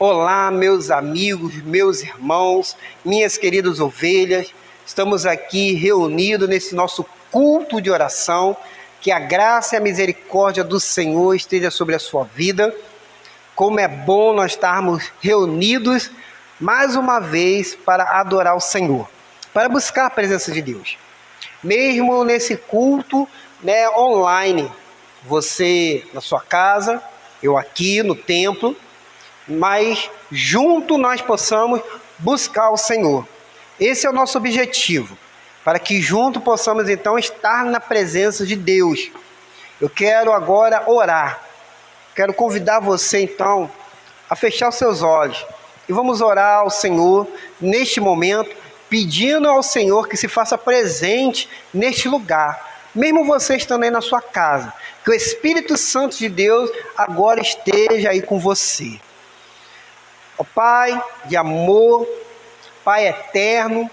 Olá, meus amigos, meus irmãos, minhas queridas ovelhas. Estamos aqui reunidos nesse nosso culto de oração. Que a graça e a misericórdia do Senhor esteja sobre a sua vida. Como é bom nós estarmos reunidos mais uma vez para adorar o Senhor, para buscar a presença de Deus. Mesmo nesse culto, online, você na sua casa, eu aqui no templo, mas junto nós possamos buscar o Senhor. Esse é o nosso objetivo, para que junto possamos então estar na presença de Deus. Eu quero agora orar. Quero convidar você então a fechar os seus olhos e vamos orar ao Senhor neste momento, pedindo ao Senhor que se faça presente neste lugar, mesmo você estando aí na sua casa, que o Espírito Santo de Deus agora esteja aí com você. Ó Pai de amor, Pai eterno,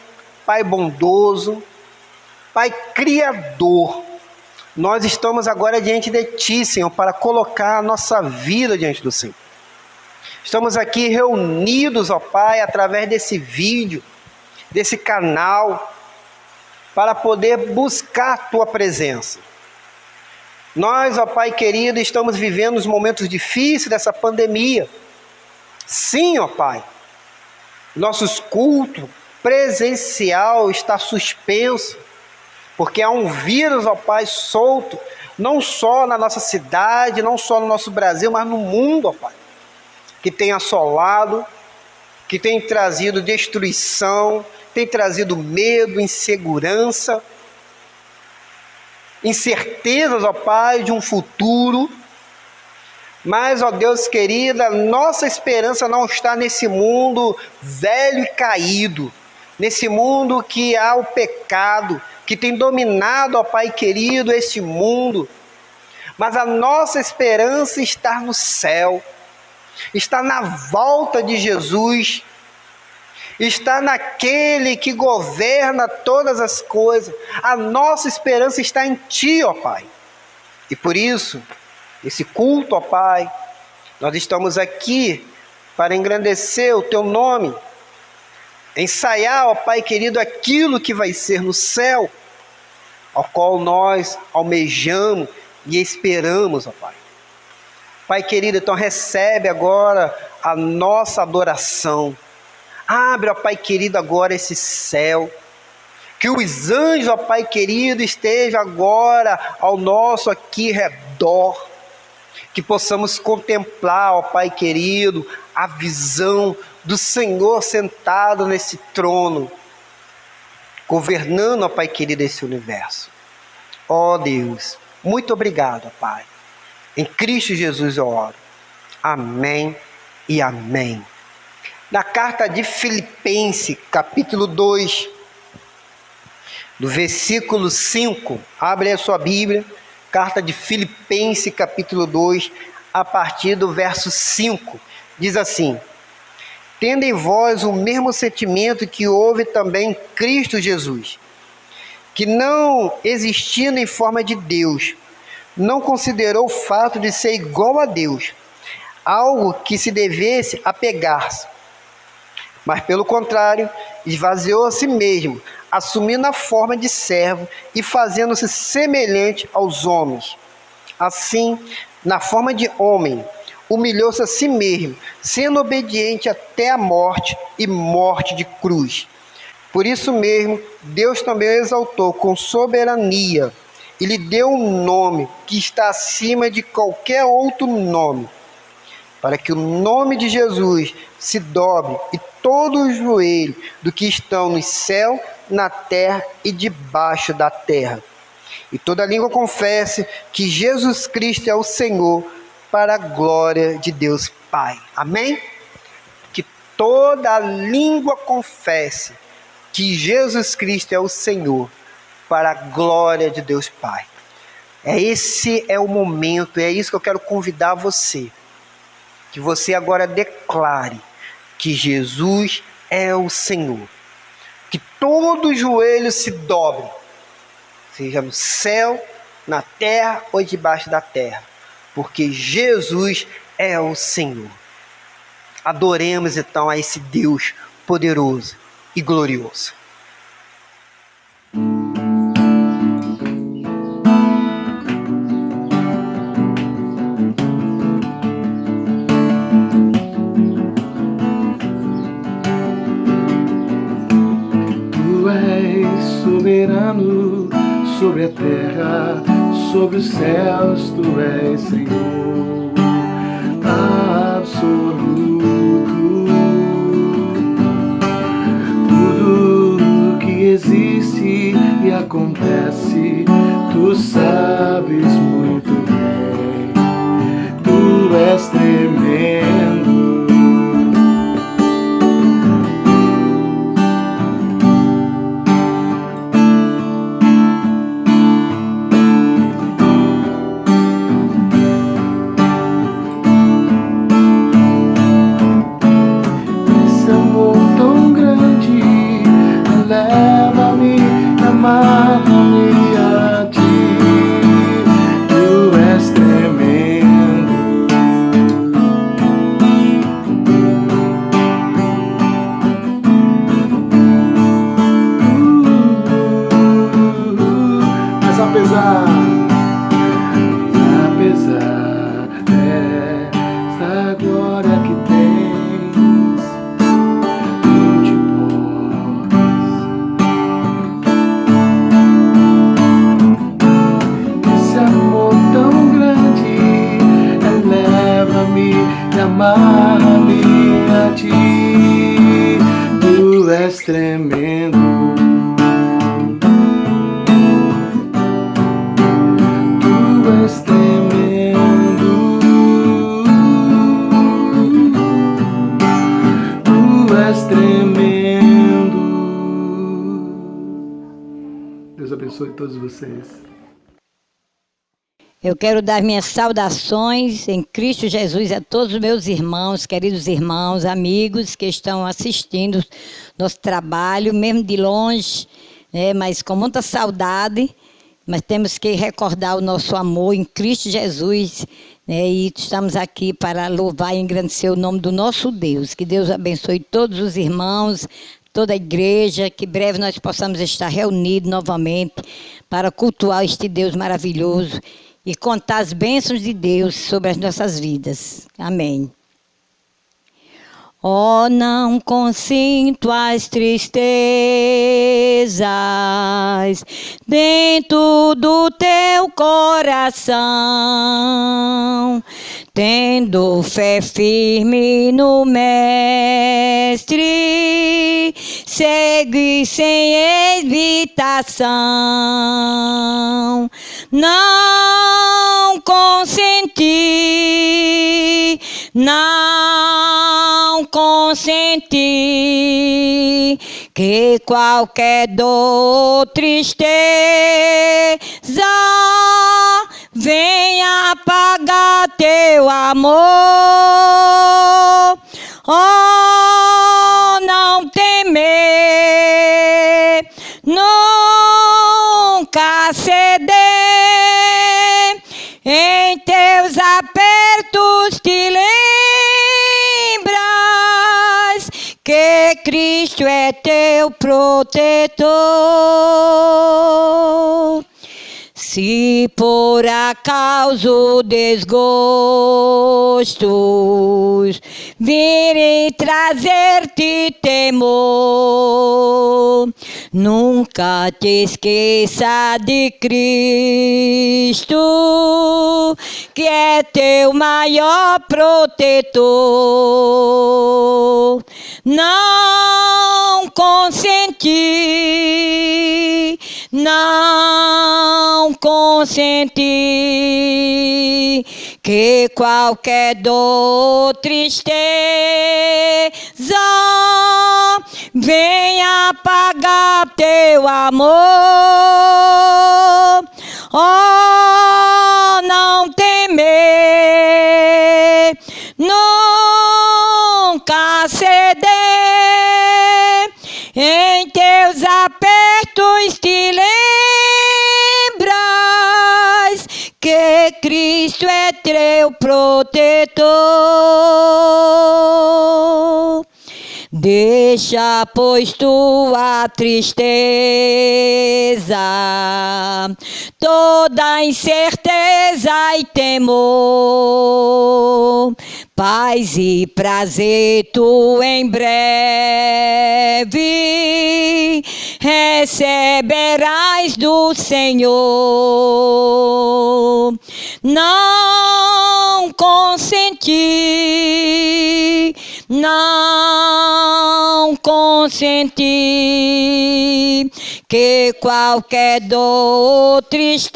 Pai bondoso, Pai criador, nós estamos agora diante de Ti, Senhor, para colocar a nossa vida diante do Senhor. Estamos aqui reunidos, ó Pai, através desse vídeo, desse canal, para poder buscar a Tua presença. Nós, ó Pai querido, estamos vivendo os momentos difíceis dessa pandemia. Sim, ó Pai, nossos cultos presencial está suspenso, porque há um vírus, ó Pai, solto, não só na nossa cidade, não só no nosso Brasil, mas no mundo, ó Pai, que tem assolado, que tem trazido destruição, tem trazido medo, insegurança, incertezas, ó Pai, de um futuro. Mas, ó Deus querida, nossa esperança não está nesse mundo velho e caído, nesse mundo que há o pecado, que tem dominado, ó Pai querido, este mundo. Mas a nossa esperança está no céu, está na volta de Jesus, está naquele que governa todas as coisas. A nossa esperança está em Ti, ó Pai. E por isso, esse culto, ó Pai, nós estamos aqui para engrandecer o Teu nome, ensaiar, ó Pai querido, aquilo que vai ser no céu, ao qual nós almejamos e esperamos, ó Pai. Pai querido, então recebe agora a nossa adoração. Abre, ó Pai querido, agora esse céu. Que os anjos, ó Pai querido, estejam agora ao nosso aqui redor. Que possamos contemplar, ó Pai querido, a visão do Senhor sentado nesse trono, governando, ó Pai querido, esse universo. Ó Deus, muito obrigado, ó Pai. Em Cristo Jesus eu oro. Amém e amém. Na carta de Filipenses, capítulo 2, do versículo 5, abre a sua Bíblia, carta de Filipenses, capítulo 2, a partir do verso 5, diz assim: tendo em vós o mesmo sentimento que houve também em Cristo Jesus, que não existindo em forma de Deus, não considerou o fato de ser igual a Deus, algo que se devesse apegar-se, mas pelo contrário, esvaziou a si mesmo, assumindo a forma de servo e fazendo-se semelhante aos homens. Assim, na forma de homem, humilhou-se a si mesmo, sendo obediente até a morte e morte de cruz. Por isso mesmo, Deus também o exaltou com soberania e lhe deu um nome que está acima de qualquer outro nome, para que o nome de Jesus se dobre e todo o joelho do que estão no céu, na terra e debaixo da terra, e toda língua confesse que Jesus Cristo é o Senhor, para a glória de Deus Pai. Amém? Que toda língua confesse que Jesus Cristo é o Senhor, para a glória de Deus Pai. Esse é o momento, é isso que eu quero convidar você, que você agora declare que Jesus é o Senhor, que todo joelho se dobre, seja no céu, na terra ou debaixo da terra, porque Jesus é o Senhor. Adoremos então a esse Deus poderoso e glorioso. Tu és soberano sobre a terra, sobre os céus, tu és Senhor absoluto. Tudo que existe e acontece, tu sabes muito bem. Tu és tremendo. Leva-me, amarra-me a ti, tu és tremendo. Mas apesar desta glória que tens, tu te amarra-me a ti, tu és tremendo. Tu és tremendo. Tu és tremendo. Deus abençoe todos vocês. Eu quero dar minhas saudações em Cristo Jesus a todos os meus irmãos, queridos irmãos, amigos que estão assistindo nosso trabalho, mesmo de longe, mas com muita saudade, mas temos que recordar o nosso amor em Cristo Jesus, e estamos aqui para louvar e engrandecer o nome do nosso Deus. Que Deus abençoe todos os irmãos, toda a igreja, que breve nós possamos estar reunidos novamente para cultuar este Deus maravilhoso e contar as bênçãos de Deus sobre as nossas vidas. Amém. Oh, não consinto as tristezas dentro do teu coração, tendo fé firme no Mestre, segue sem hesitação. Não consenti, não consenti que qualquer dor, tristeza venha apagar teu amor. Oh, não temer, nunca ceder, em teus apertos te lembras que Cristo é teu protetor. Se por acaso desgostos virem trazer-te temor, nunca te esqueça de Cristo, que é teu maior protetor. Não consenti, não consenti que qualquer dor, tristeza venha apagar teu amor. Oh, não temer, nunca ceder, em teus apertos te lembras que que Cristo é teu protetor. Deixa, pois, tua tristeza, toda incerteza e temor, paz e prazer tu em breve receberás do Senhor. Não consenti, não consenti que qualquer dor ou tristeza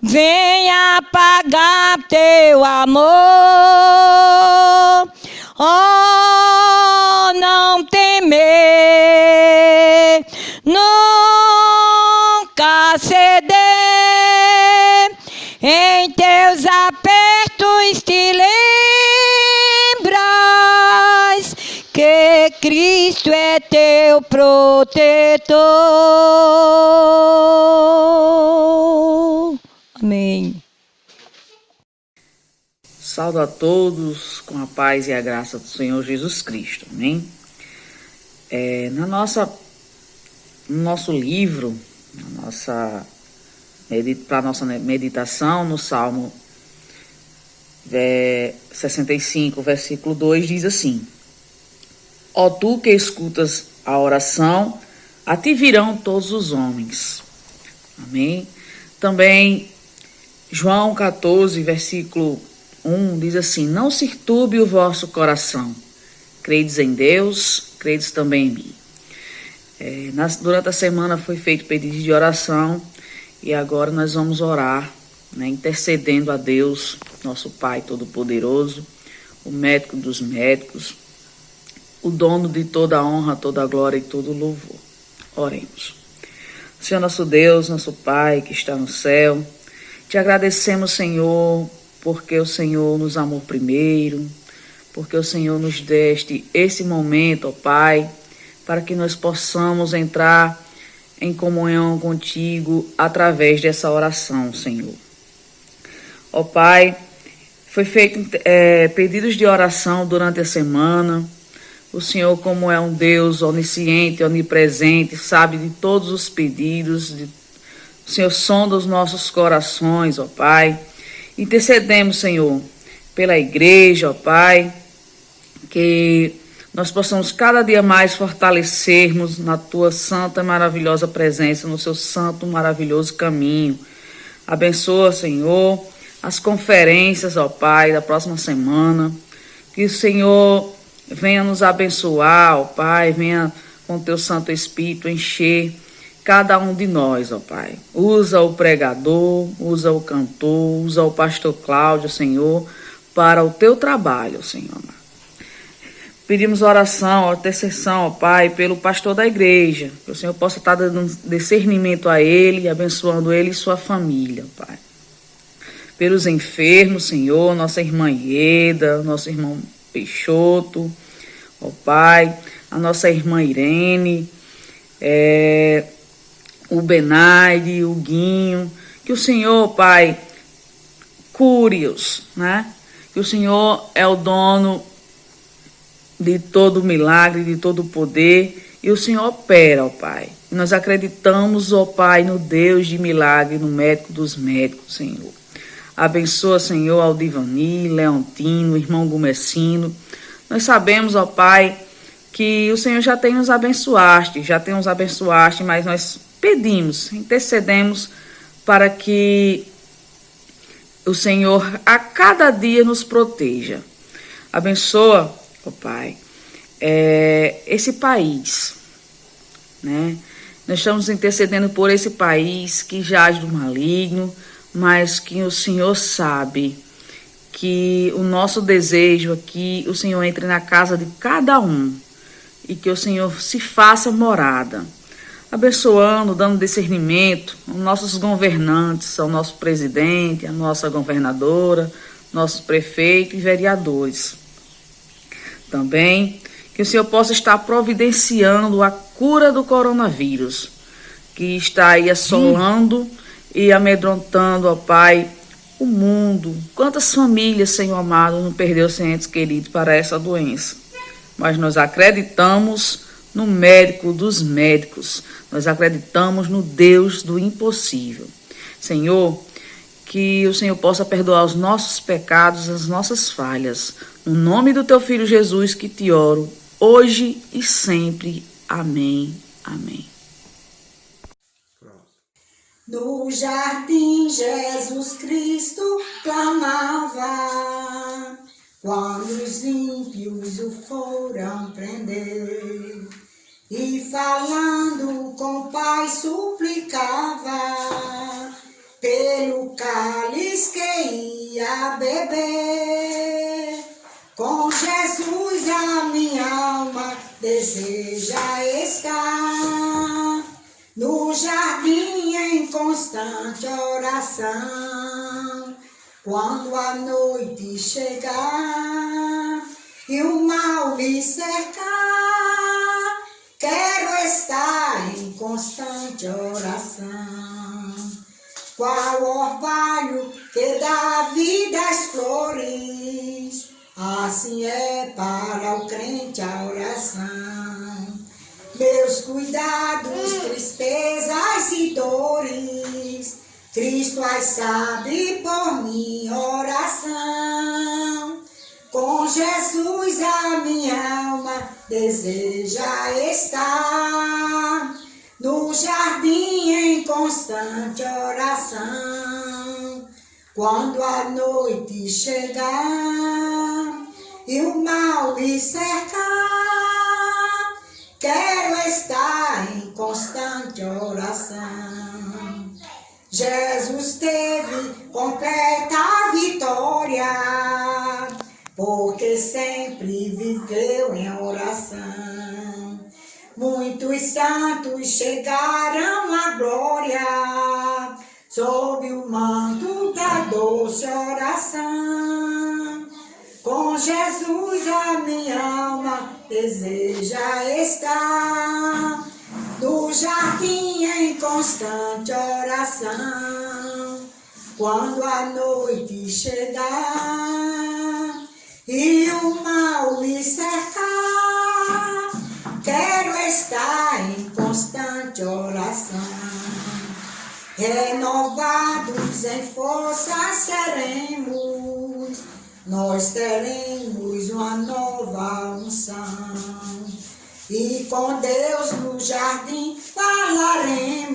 venha apagar teu amor. Oh, não temer, nunca ceder, em teus apertos te lembras que Cristo é teu protetor. Amém. Saúdo a todos com a paz e a graça do Senhor Jesus Cristo, amém? No nosso livro, para a nossa meditação, no Salmo 65, versículo 2, diz assim: Ó tu que escutas a oração, a ti virão todos os homens. Amém? Também, João 14, versículo 1, diz assim: Não se turbe o vosso coração. Credes em Deus, credes também em mim. Durante a semana foi feito pedido de oração e agora nós vamos orar, intercedendo a Deus, nosso Pai Todo-Poderoso, o médico dos médicos, o dono de toda a honra, toda a glória e todo o louvor. Oremos. Senhor nosso Deus, nosso Pai que está no céu, te agradecemos, Senhor, porque o Senhor nos amou primeiro, porque o Senhor nos deste esse momento, ó Pai, para que nós possamos entrar em comunhão contigo através dessa oração, Senhor. Ó Pai, foi feito pedidos de oração durante a semana. O Senhor, como é um Deus onisciente, onipresente, sabe de todos os pedidos. O Senhor sonda os nossos corações, ó Pai. Intercedemos, Senhor, pela igreja, ó Pai, que nós possamos cada dia mais fortalecermos na Tua santa e maravilhosa presença, no Seu santo e maravilhoso caminho. Abençoa, Senhor, as conferências, ó Pai, da próxima semana. Que o Senhor venha nos abençoar, ó Pai, venha com Teu Santo Espírito encher cada um de nós, ó Pai. Usa o pregador, usa o cantor, usa o pastor Cláudio, Senhor, para o Teu trabalho, Senhor. Pedimos oração, intercessão, ó Pai, pelo pastor da igreja, que o Senhor possa estar dando discernimento a ele, abençoando ele e sua família, ó Pai. Pelos enfermos, Senhor, nossa irmã Ieda, nosso irmão Peixoto, ó Pai, a nossa irmã Irene, o Benaide, o Guinho, que o Senhor, Pai, cure-os, Que o Senhor é o dono de todo milagre, de todo poder, e o Senhor opera, ó Pai. E nós acreditamos, ó Pai, no Deus de milagre, no médico dos médicos, Senhor. Abençoa, Senhor, Aldivani, Leontino, irmão Gumecino. Nós sabemos, ó Pai, que o Senhor já tem nos abençoaste, mas nós pedimos, intercedemos para que o Senhor a cada dia nos proteja. Abençoa, ó Pai, esse país, Nós estamos intercedendo por esse país que jaz do maligno, mas que o Senhor sabe que o nosso desejo é que o Senhor entre na casa de cada um e que o Senhor se faça morada, abençoando, dando discernimento aos nossos governantes, ao nosso presidente, à nossa governadora, nossos prefeitos e vereadores. Também que o Senhor possa estar providenciando a cura do coronavírus, que está aí assolando e amedrontando, ó Pai, o mundo. Quantas famílias, Senhor amado, não perdeu seus entes queridos para essa doença. Mas nós acreditamos no médico dos médicos. Nós acreditamos no Deus do impossível. Senhor, que o Senhor possa perdoar os nossos pecados, as nossas falhas. No nome do Teu Filho Jesus que te oro, hoje e sempre. Amém. Amém. No jardim Jesus Cristo clamava, quando os ímpios o foram prender, e falando com o Pai suplicava, pelo cálice que ia beber. Com Jesus a minha alma deseja estar, no jardim em constante oração. Quando a noite chegar e o mal me cercar, quero estar em constante oração. Qual orvalho que dá vida às flores, assim é para o crente a oração. Meus cuidados, tristezas e dores, Cristo as sabe por minha oração. Com Jesus a minha alma deseja estar, no jardim em constante oração. Quando a noite chegar e o mal me cercar, quero estar em constante oração. Jesus teve completa vitória, porque sempre viveu em oração. Muitos santos chegaram à glória, sob o manto da doce oração. Com Jesus a minha alma deseja estar, no jardim em constante oração. Quando a noite chegar e o mal me cercar, quero estar em constante oração. Renovados em força seremos, nós teremos uma nova unção. E com Deus no jardim falaremos,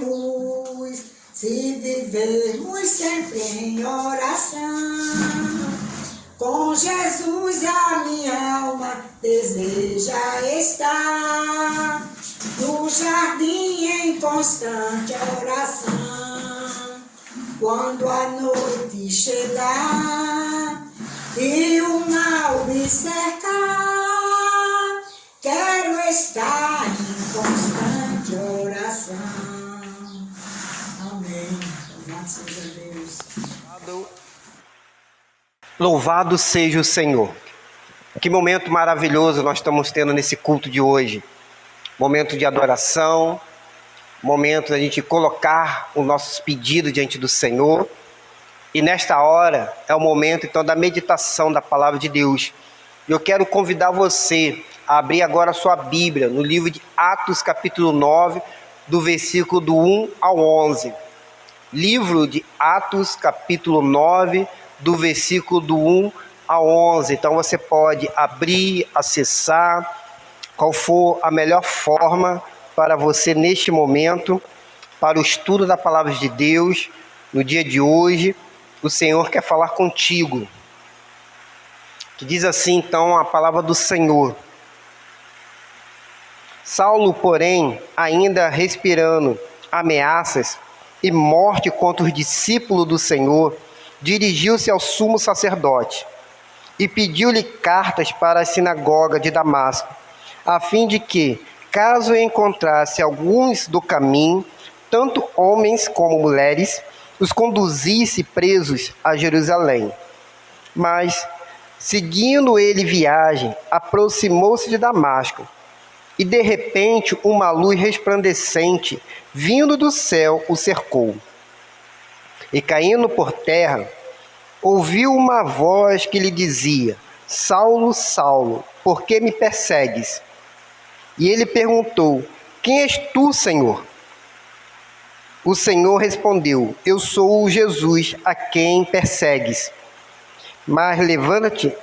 se vivermos sempre em oração. Com Jesus a minha alma deseja estar, no jardim em constante oração. Quando a noite chegar e o mal me cercar, quero estar em constante oração. Amém. Louvado seja Deus. Louvado seja o Senhor. Que momento maravilhoso nós estamos tendo nesse culto de hoje. Momento de adoração, momento da gente colocar os nossos pedidos diante do Senhor. E nesta hora é o momento então da meditação da palavra de Deus. E eu quero convidar você a abrir agora a sua Bíblia no livro de Atos capítulo 9, do versículo do 1 ao 11. Livro de Atos capítulo 9, do versículo do 1 ao 11. Então você pode abrir, acessar, qual for a melhor forma para você neste momento, para o estudo da palavra de Deus, no dia de hoje. O Senhor quer falar contigo. Que diz assim então a palavra do Senhor. Saulo, porém, ainda respirando ameaças e morte contra os discípulos do Senhor, dirigiu-se ao sumo sacerdote e pediu-lhe cartas para a sinagoga de Damasco, a fim de que, caso encontrasse alguns do caminho, tanto homens como mulheres, os conduzisse presos a Jerusalém. Mas, seguindo ele viagem, aproximou-se de Damasco, e de repente uma luz resplandecente, vindo do céu, o cercou. E caindo por terra, ouviu uma voz que lhe dizia: Saulo, Saulo, por que me persegues? E ele perguntou: Quem és tu, Senhor? O Senhor respondeu: Eu sou o Jesus a quem persegues. Mas levanta-te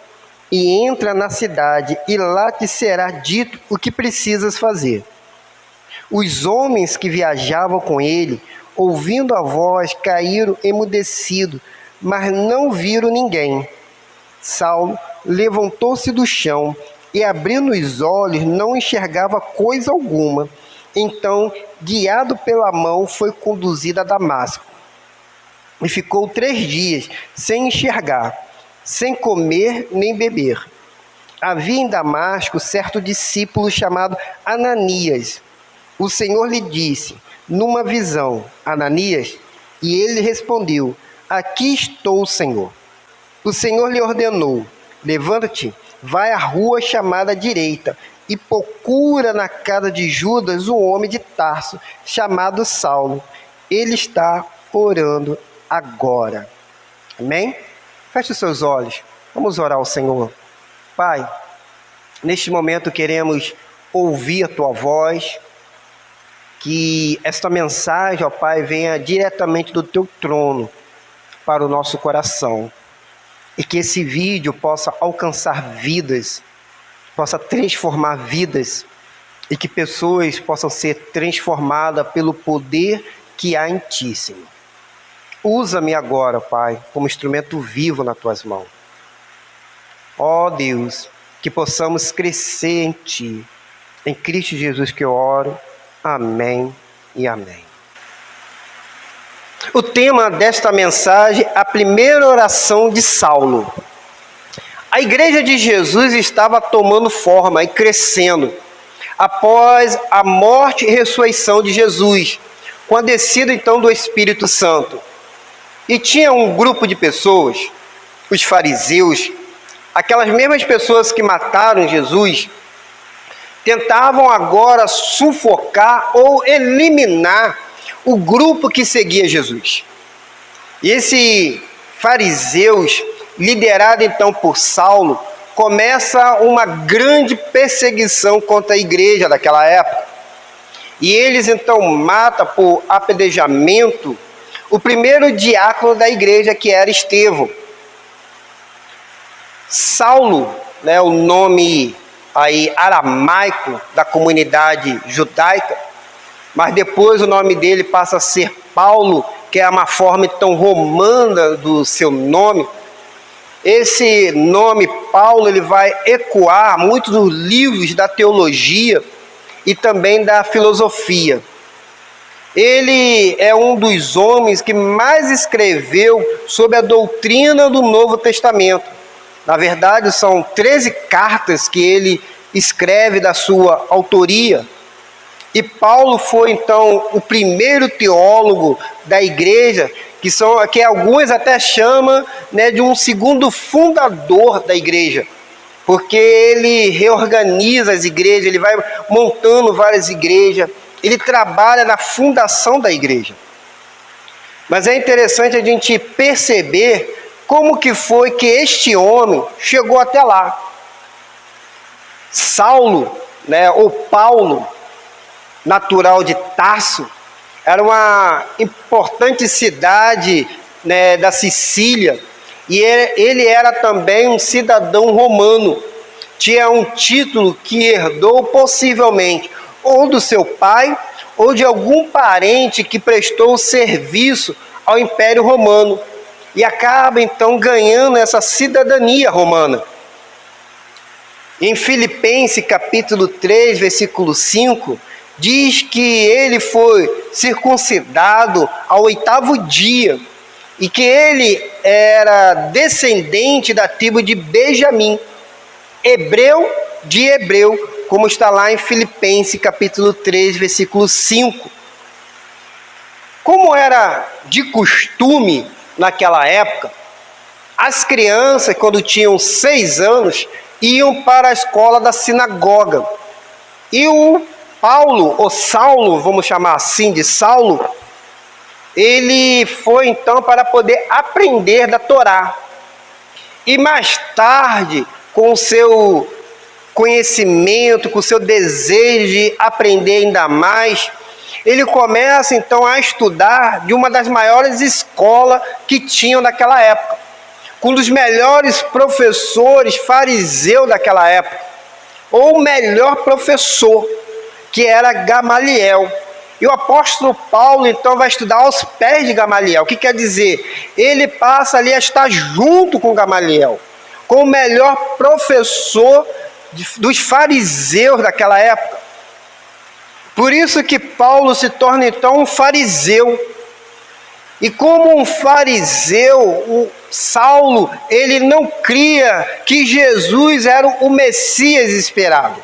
e entra na cidade, e lá te será dito o que precisas fazer. Os homens que viajavam com ele, ouvindo a voz, caíram emudecidos, mas não viram ninguém. Saulo levantou-se do chão e, abrindo os olhos, não enxergava coisa alguma. Então, guiado pela mão, foi conduzido a Damasco. E ficou 3 dias sem enxergar, sem comer nem beber. Havia em Damasco certo discípulo chamado Ananias. O Senhor lhe disse, numa visão: Ananias? E ele respondeu: Aqui estou, Senhor. O Senhor lhe ordenou: Levanta-te, vai à rua chamada direita, e procura na casa de Judas um homem de Tarso, chamado Saulo. Ele está orando agora. Amém? Feche os seus olhos. Vamos orar ao Senhor. Pai, neste momento queremos ouvir a Tua voz. Que esta mensagem, ó Pai, venha diretamente do Teu trono para o nosso coração. E que esse vídeo possa alcançar vidas, possa transformar vidas, e que pessoas possam ser transformadas pelo poder que há em Ti, Senhor. Usa-me agora, Pai, como instrumento vivo nas Tuas mãos. Ó Deus, que possamos crescer em Ti. Em Cristo Jesus que eu oro. Amém e amém. O tema desta mensagem é a primeira oração de Saulo. A igreja de Jesus estava tomando forma e crescendo após a morte e ressurreição de Jesus, com a descida então do Espírito Santo. E tinha um grupo de pessoas, os fariseus, aquelas mesmas pessoas que mataram Jesus, tentavam agora sufocar ou eliminar o grupo que seguia Jesus. E esses fariseus, liderado então por Saulo, começa uma grande perseguição contra a igreja daquela época. E eles então matam por apedrejamento o primeiro diácono da igreja, que era Estevão. Saulo, o nome aí aramaico da comunidade judaica, mas depois o nome dele passa a ser Paulo, que é uma forma então romana do seu nome. Esse nome Paulo, ele vai ecoar muitos dos livros da teologia e também da filosofia. Ele é um dos homens que mais escreveu sobre a doutrina do Novo Testamento. Na verdade, são 13 cartas que ele escreve da sua autoria. E Paulo foi, então, o primeiro teólogo da igreja, que alguns até chamam de um segundo fundador da igreja, porque ele reorganiza as igrejas, ele vai montando várias igrejas, ele trabalha na fundação da igreja. Mas é interessante a gente perceber como que foi que este homem chegou até lá. Saulo, ou Paulo, natural de Tarso, era uma importante cidade da Sicília, e ele era também um cidadão romano. Tinha um título que herdou possivelmente ou do seu pai ou de algum parente que prestou serviço ao Império Romano, e acaba então ganhando essa cidadania romana. Em Filipenses capítulo 3, versículo 5, diz que ele foi circuncidado ao 8º dia e que ele era descendente da tribo de Benjamim, hebreu de hebreu, como está lá em Filipenses capítulo 3, versículo 5. Como era de costume naquela época, as crianças, quando tinham 6 anos, iam para a escola da sinagoga. E o Paulo, ou Saulo, vamos chamar assim de Saulo, ele foi então para poder aprender da Torá. E mais tarde, com o seu conhecimento, com o seu desejo de aprender ainda mais, ele começa então a estudar de uma das maiores escolas que tinham naquela época, com um dos melhores professores fariseus daquela época, ou o melhor professor, que era Gamaliel. E o apóstolo Paulo então vai estudar aos pés de Gamaliel. O que quer dizer? Ele passa ali a estar junto com Gamaliel, com o melhor professor dos fariseus daquela época. Por isso que Paulo se torna então um fariseu. E como um fariseu, o Saulo, ele não cria que Jesus era o Messias esperado.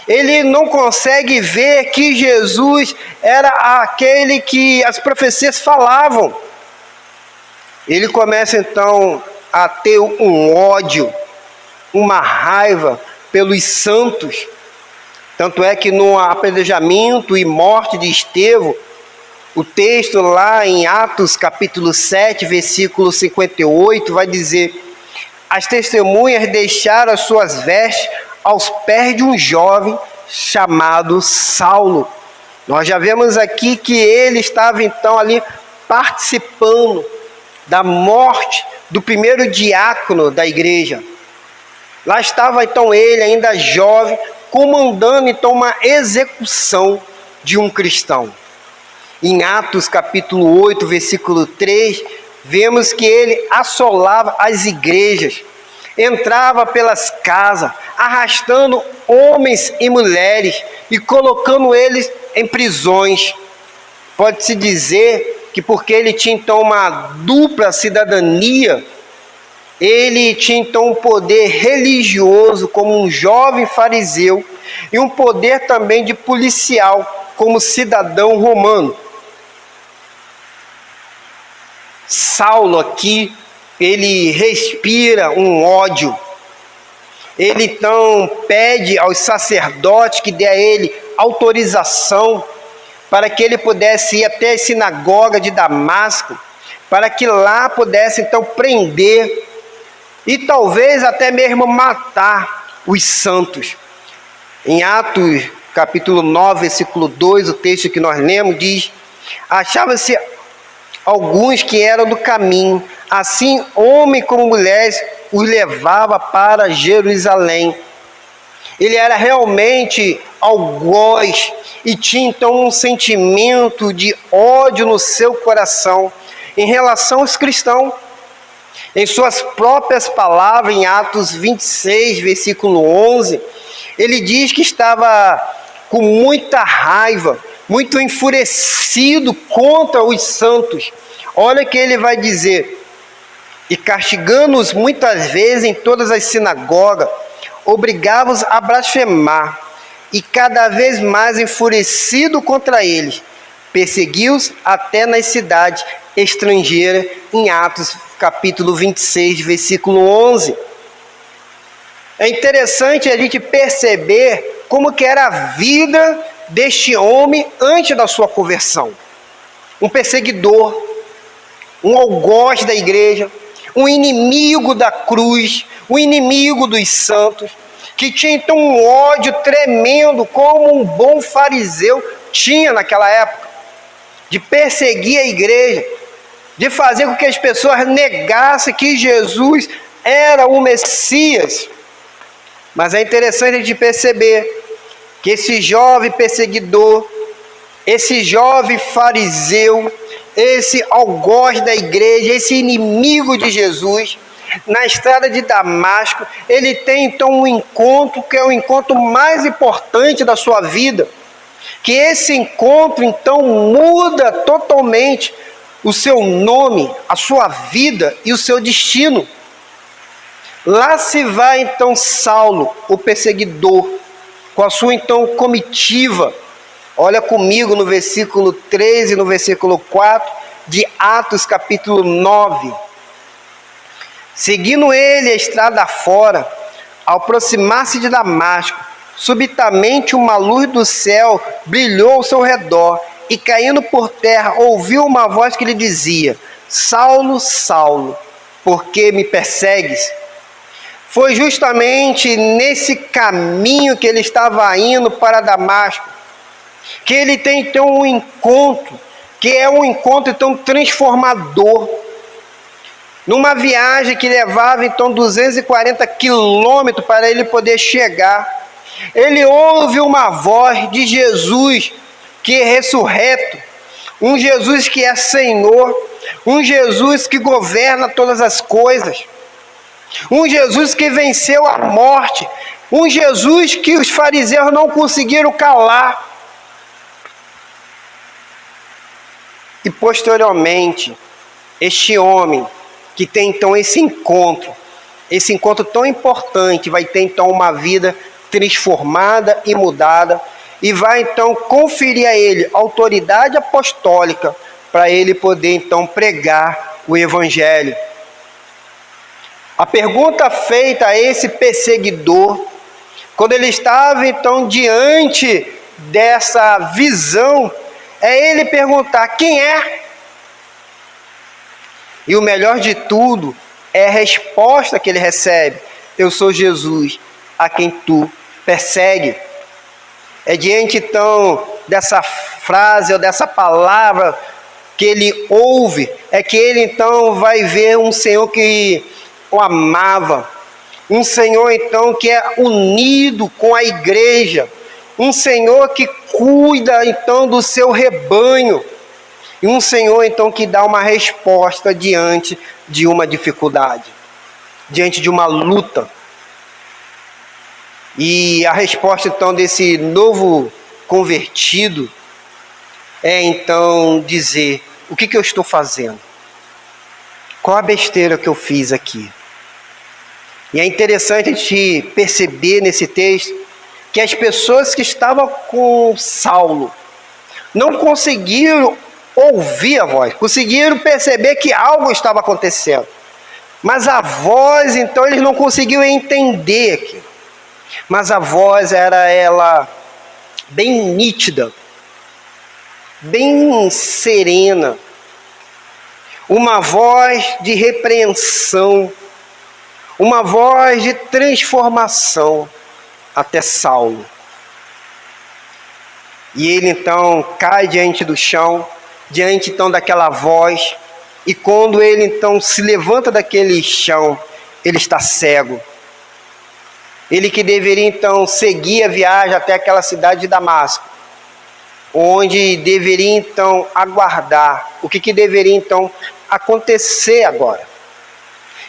Ele não consegue ver que Jesus era aquele que as profecias falavam. Ele começa então a ter um ódio, uma raiva pelos santos. Tanto é que no apedrejamento e morte de Estevão, o texto lá em Atos capítulo 7, versículo 58, vai dizer: as testemunhas deixaram as suas vestes aos pés de um jovem chamado Saulo. Nós já vemos aqui que ele estava então ali participando da morte do primeiro diácono da igreja. Lá estava então ele, ainda jovem, comandando então uma execução de um cristão. Em Atos capítulo 8, versículo 3, vemos que ele assolava as igrejas, entrava pelas casas, arrastando homens e mulheres e colocando eles em prisões. Pode-se dizer que porque ele tinha então uma dupla cidadania, ele tinha então um poder religioso como um jovem fariseu e um poder também de policial como cidadão romano. Saulo aqui, ele respira um ódio. Ele então pede aos sacerdotes que dê a ele autorização para que ele pudesse ir até a sinagoga de Damasco, para que lá pudesse então prender e talvez até mesmo matar os santos. Em Atos capítulo 9, versículo 2, o texto que nós lemos diz: achava-se alguns que eram do caminho, assim homens como mulheres os levava para Jerusalém. Ele era realmente algoz e tinha então um sentimento de ódio no seu coração em relação aos cristãos. Em suas próprias palavras, em Atos 26, versículo 11, ele diz que estava com muita raiva, muito enfurecido contra os santos. Olha o que ele vai dizer: e castigando-os muitas vezes em todas as sinagogas, obrigava-os a blasfemar, e cada vez mais enfurecido contra eles, perseguiu-os até nas cidades estrangeiras, em Atos capítulo 26, versículo 11. É interessante a gente perceber como que era a vida deste homem antes da sua conversão. Um perseguidor, um algoz da igreja, um inimigo da cruz, um inimigo dos santos, que tinha então um ódio tremendo, como um bom fariseu tinha naquela época, de perseguir a igreja, de fazer com que as pessoas negassem que Jesus era o Messias. Mas é interessante a gente perceber que esse jovem perseguidor, esse jovem fariseu, esse algoz da igreja, esse inimigo de Jesus, na estrada de Damasco, ele tem então um encontro que é o encontro mais importante da sua vida, que esse encontro então muda totalmente o seu nome, a sua vida e o seu destino. Lá se vai então Saulo, o perseguidor, com a sua então comitiva. Olha comigo no versículo 13 e no versículo 4 de Atos capítulo 9. Seguindo ele a estrada fora, ao aproximar-se de Damasco, subitamente uma luz do céu brilhou ao seu redor, e caindo por terra, ouviu uma voz que lhe dizia: Saulo, Saulo, por que me persegues? Foi justamente nesse caminho que ele estava indo para Damasco, que ele tem então um encontro, que é um encontro então transformador. Numa viagem que levava então 240 quilômetros para ele poder chegar, ele ouve uma voz de Jesus que é ressurreto, um Jesus que é Senhor, um Jesus que governa todas as coisas, um Jesus que venceu a morte, um Jesus que os fariseus não conseguiram calar. E posteriormente, este homem que tem então esse encontro tão importante, vai ter então uma vida transformada e mudada, e vai então conferir a ele autoridade apostólica para ele poder então pregar o evangelho. A pergunta feita a esse perseguidor, quando ele estava então diante dessa visão, é ele perguntar: quem é? E o melhor de tudo é a resposta que ele recebe: eu sou Jesus, a quem tu persegue. É diante então dessa frase ou dessa palavra que ele ouve, é que ele então vai ver um Senhor que o amava, um Senhor então que é unido com a igreja, um Senhor que cuida então do seu rebanho, e um Senhor então que dá uma resposta diante de uma dificuldade, diante de uma luta. E a resposta então desse novo convertido é então dizer: o que eu estou fazendo? Qual a besteira que eu fiz aqui? E é interessante a gente perceber nesse texto que as pessoas que estavam com Saulo não conseguiram ouvir a voz, conseguiram perceber que algo estava acontecendo, mas a voz então eles não conseguiram entender aquilo. Mas a voz era ela bem nítida, bem serena, uma voz de repreensão, uma voz de transformação até Saulo. E ele então cai diante do chão, diante então daquela voz, e quando ele então se levanta daquele chão, ele está cego. Ele que deveria então seguir a viagem até aquela cidade de Damasco, onde deveria então aguardar o que deveria então acontecer agora.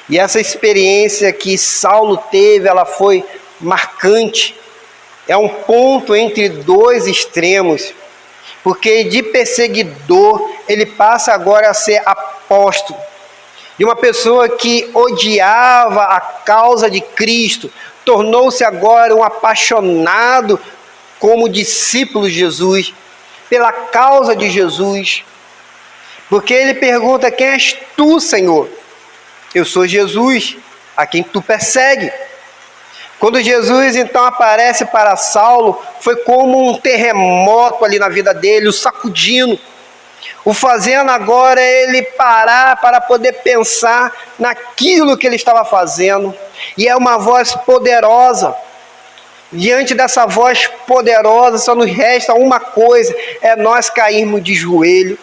E essa experiência que Saulo teve, ela foi marcante. É um ponto entre dois extremos, porque de perseguidor ele passa agora a ser apóstolo. De uma pessoa que odiava a causa de Cristo, tornou-se agora um apaixonado como discípulo de Jesus, pela causa de Jesus. Porque ele pergunta: quem és tu, Senhor? Eu sou Jesus, a quem tu persegue. Quando Jesus então aparece para Saulo, foi como um terremoto ali na vida dele, o sacudindo, o fazendo agora ele parar para poder pensar naquilo que ele estava fazendo. E é uma voz poderosa. Diante dessa voz poderosa só nos resta uma coisa: é nós cairmos de joelho.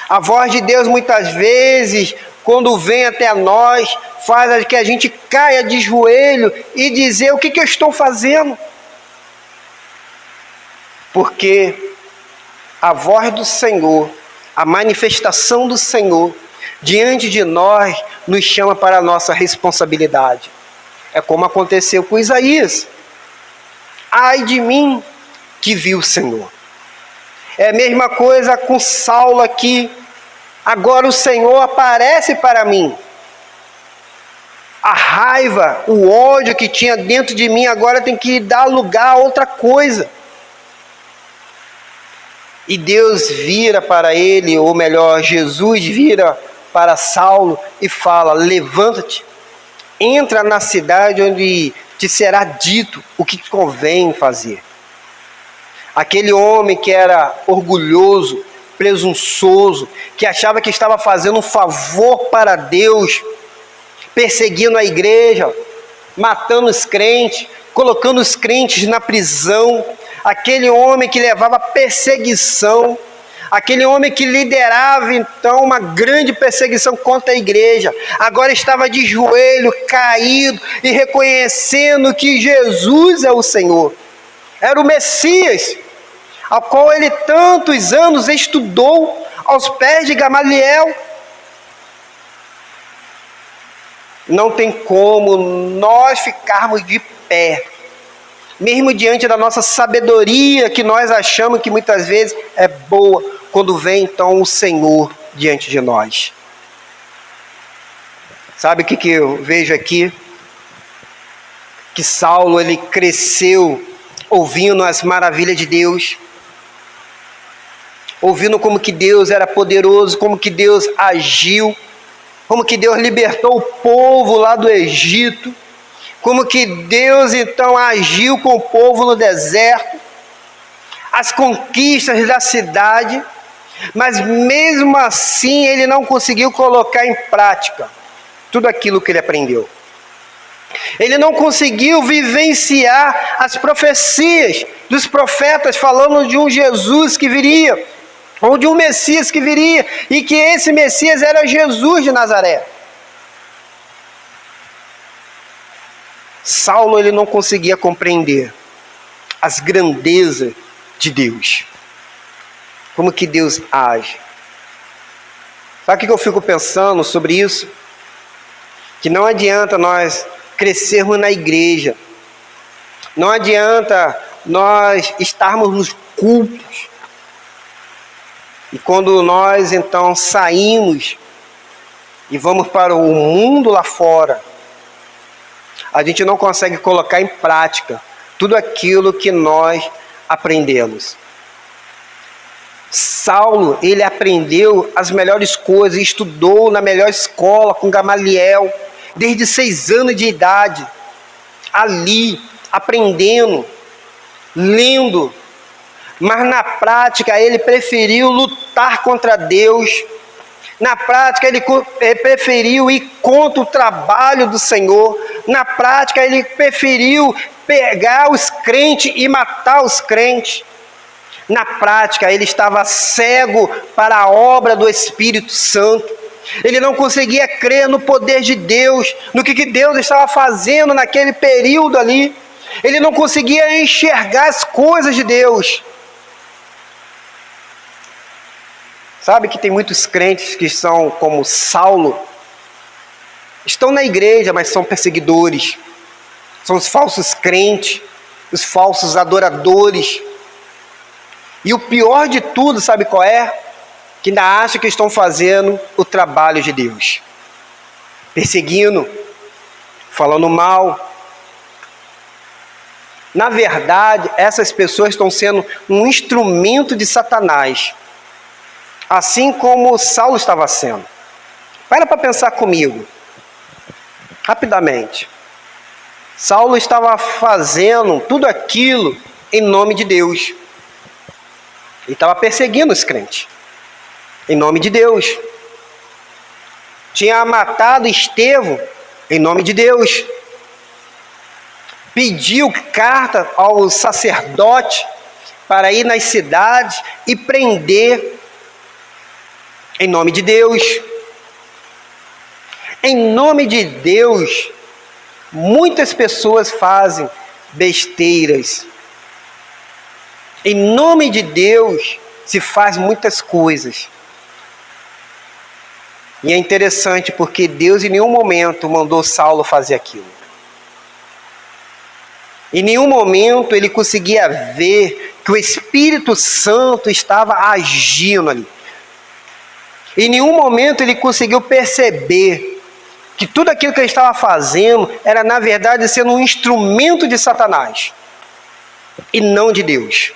A voz de Deus muitas vezes, quando vem até nós, faz que a gente caia de joelho e dizer: o que eu estou fazendo? Porque a voz do Senhor, a manifestação do Senhor diante de nós, nos chama para a nossa responsabilidade. É como aconteceu com Isaías: ai de mim que vi o Senhor. É a mesma coisa com Saulo aqui. Agora o Senhor aparece para mim. A raiva, o ódio que tinha dentro de mim agora tem que dar lugar a outra coisa. E Deus vira para ele, ou melhor, Jesus vira para Saulo e fala: levanta-te, entra na cidade onde te será dito o que convém fazer. Aquele homem que era orgulhoso, presunçoso, que achava que estava fazendo um favor para Deus, perseguindo a igreja, matando os crentes, colocando os crentes na prisão. Aquele homem que levava perseguição, aquele homem que liderava então uma grande perseguição contra a igreja, agora estava de joelho, caído e reconhecendo que Jesus é o Senhor, era o Messias, ao qual ele tantos anos estudou aos pés de Gamaliel. Não tem como nós ficarmos de pé, mesmo diante da nossa sabedoria, que nós achamos que muitas vezes é boa, quando vem então o Senhor diante de nós. Sabe o que eu vejo aqui? Que Saulo, ele cresceu ouvindo as maravilhas de Deus, ouvindo como que Deus era poderoso, como que Deus agiu, como que Deus libertou o povo lá do Egito, como que Deus então agiu com o povo no deserto, as conquistas da cidade, mas mesmo assim ele não conseguiu colocar em prática tudo aquilo que ele aprendeu. Ele não conseguiu vivenciar as profecias dos profetas falando de um Jesus que viria, ou de um Messias que viria, e que esse Messias era Jesus de Nazaré. Saulo, ele não conseguia compreender as grandezas de Deus, como que Deus age. Sabe o que eu fico pensando sobre isso? Que não adianta nós crescermos na igreja, não adianta nós estarmos nos cultos, e quando nós então saímos e vamos para o mundo lá fora, a gente não consegue colocar em prática tudo aquilo que nós aprendemos. Saulo, ele aprendeu as melhores coisas, estudou na melhor escola com Gamaliel, desde 6 anos de idade, ali, aprendendo, lendo, mas na prática ele preferiu lutar contra Deus, na prática ele preferiu ir contra o trabalho do Senhor, na prática ele preferiu pegar os crentes e matar os crentes. Na prática ele estava cego para a obra do Espírito Santo, ele não conseguia crer no poder de Deus, no que Deus estava fazendo naquele período ali, ele não conseguia enxergar as coisas de Deus. Sabe que tem muitos crentes que são como Saulo, estão na igreja, mas são perseguidores, são os falsos crentes, os falsos adoradores. E o pior de tudo, sabe qual é? Que ainda acham que estão fazendo o trabalho de Deus, perseguindo, falando mal. Na verdade, essas pessoas estão sendo um instrumento de Satanás, assim como Saulo estava sendo. Para pensar comigo, rapidamente. Saulo estava fazendo tudo aquilo em nome de Deus. Ele estava perseguindo os crentes, em nome de Deus. Tinha matado Estevão, em nome de Deus. Pediu carta ao sacerdote para ir nas cidades e prender, em nome de Deus. Em nome de Deus, muitas pessoas fazem besteiras. Em nome de Deus se faz muitas coisas. E é interessante porque Deus em nenhum momento mandou Saulo fazer aquilo. Em nenhum momento ele conseguia ver que o Espírito Santo estava agindo ali. Em nenhum momento ele conseguiu perceber que tudo aquilo que ele estava fazendo era, na verdade, sendo um instrumento de Satanás e não de Deus.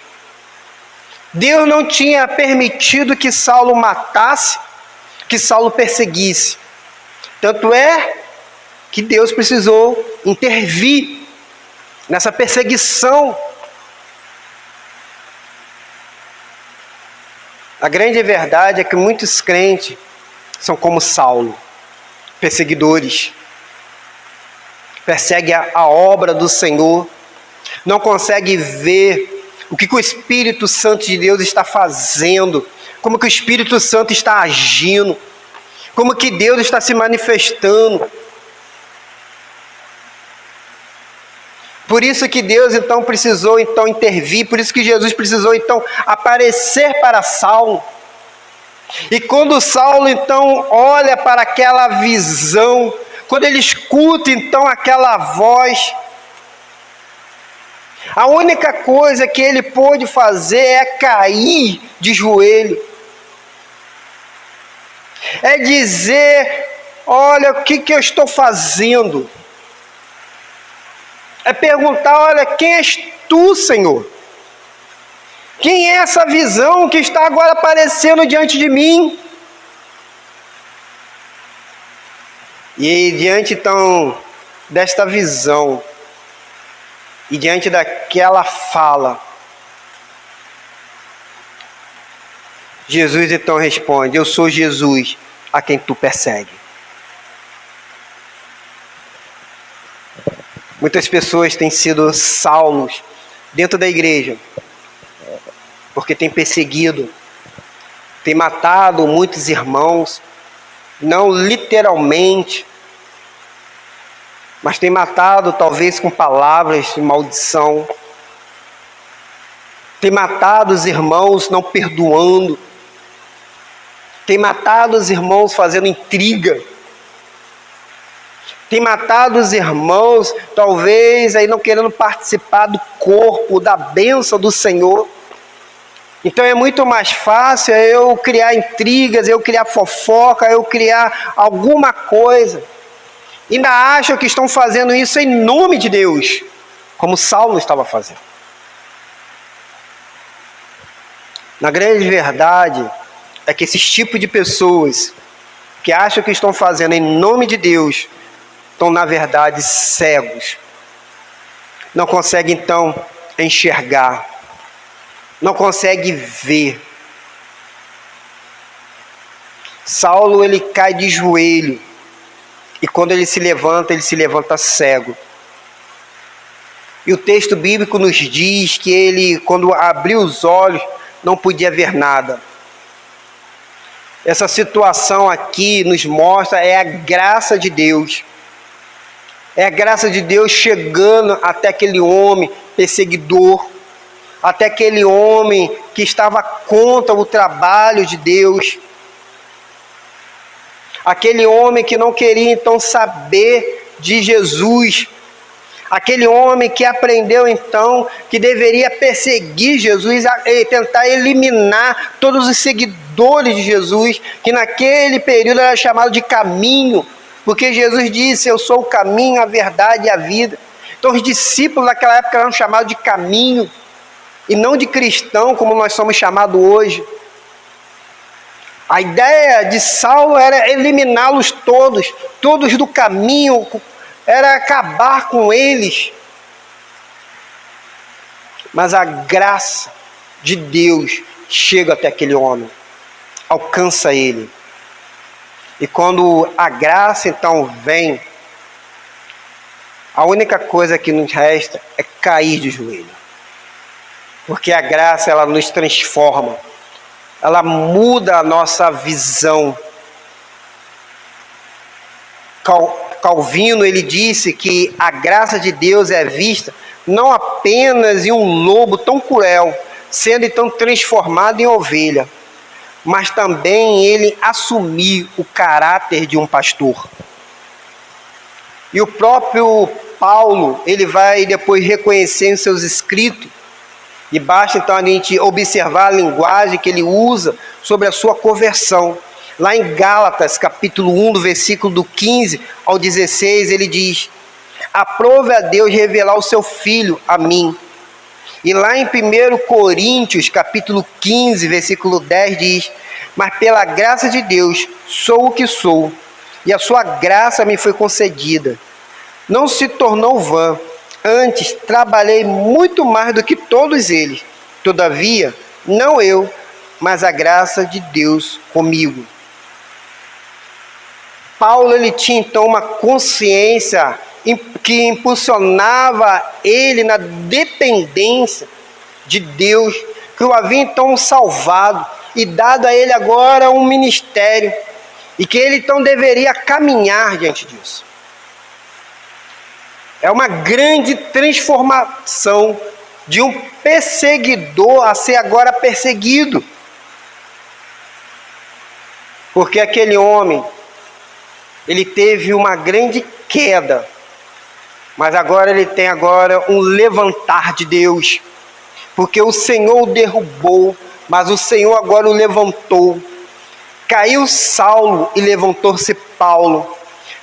Deus não tinha permitido que Saulo matasse, que Saulo perseguisse. Tanto é que Deus precisou intervir nessa perseguição. A grande verdade é que muitos crentes são como Saulo, perseguidores. Persegue a obra do Senhor, não consegue ver o que o Espírito Santo de Deus está fazendo, como que o Espírito Santo está agindo, como que Deus está se manifestando. Por isso que Deus então precisou intervir, por isso que Jesus precisou então aparecer para Saulo. E quando Saulo então olha para aquela visão, quando ele escuta então aquela voz, a única coisa que ele pôde fazer é cair de joelho. É dizer, olha, o que eu estou fazendo? É perguntar, olha, quem és tu, Senhor? Quem é essa visão que está agora aparecendo diante de mim? E diante então desta visão, e diante daquela fala, Jesus então responde, eu sou Jesus a quem tu persegue. Muitas pessoas têm sido Saulos dentro da igreja, porque têm perseguido, têm matado muitos irmãos, não literalmente, mas têm matado talvez com palavras de maldição, têm matado os irmãos não perdoando, têm matado os irmãos fazendo intriga, tem matado os irmãos, talvez aí não querendo participar do corpo, da bênção do Senhor. Então é muito mais fácil eu criar intrigas, eu criar fofoca, eu criar alguma coisa. Ainda acham que estão fazendo isso em nome de Deus, como Saulo estava fazendo. Na grande verdade é que esses tipos de pessoas que acham que estão fazendo em nome de Deus, estão na verdade cegos, não conseguem então enxergar, não conseguem ver. Saulo ele cai de joelho, e quando ele se levanta cego. E o texto bíblico nos diz que ele, quando abriu os olhos, não podia ver nada. Essa situação aqui nos mostra é a graça de Deus. É a graça de Deus chegando até aquele homem perseguidor, até aquele homem que estava contra o trabalho de Deus, aquele homem que não queria então saber de Jesus, aquele homem que aprendeu então que deveria perseguir Jesus e tentar eliminar todos os seguidores de Jesus, que naquele período era chamado de caminho, porque Jesus disse, eu sou o caminho, a verdade e a vida. Então os discípulos naquela época eram chamados de caminho, e não de cristão, como nós somos chamados hoje. A ideia de Saulo era eliminá-los todos do caminho, era acabar com eles. Mas a graça de Deus chega até aquele homem, alcança ele. E quando a graça então vem, a única coisa que nos resta é cair de joelho. Porque a graça ela nos transforma, ela muda a nossa visão. Calvino ele disse que a graça de Deus é vista não apenas em um lobo tão cruel, sendo então transformado em ovelha, mas também ele assumir o caráter de um pastor. E o próprio Paulo, ele vai depois reconhecer em seus escritos, e basta então a gente observar a linguagem que ele usa sobre a sua conversão. Lá em Gálatas, capítulo 1, do versículo do 15 ao 16, ele diz, aprove a Deus revelar o seu Filho a mim. E lá em 1 Coríntios, capítulo 15, versículo 10, diz, mas pela graça de Deus sou o que sou, e a sua graça me foi concedida. Não se tornou vã, antes trabalhei muito mais do que todos eles. Todavia, não eu, mas a graça de Deus comigo. Paulo, ele tinha então uma consciência que impulsionava ele na dependência de Deus, que o havia então salvado e dado a ele agora um ministério, e que ele então deveria caminhar diante disso. É uma grande transformação de um perseguidor a ser agora perseguido. Porque aquele homem, ele teve uma grande queda, mas agora ele tem agora um levantar de Deus. Porque o Senhor o derrubou, mas o Senhor agora o levantou. Caiu Saulo e levantou-se Paulo.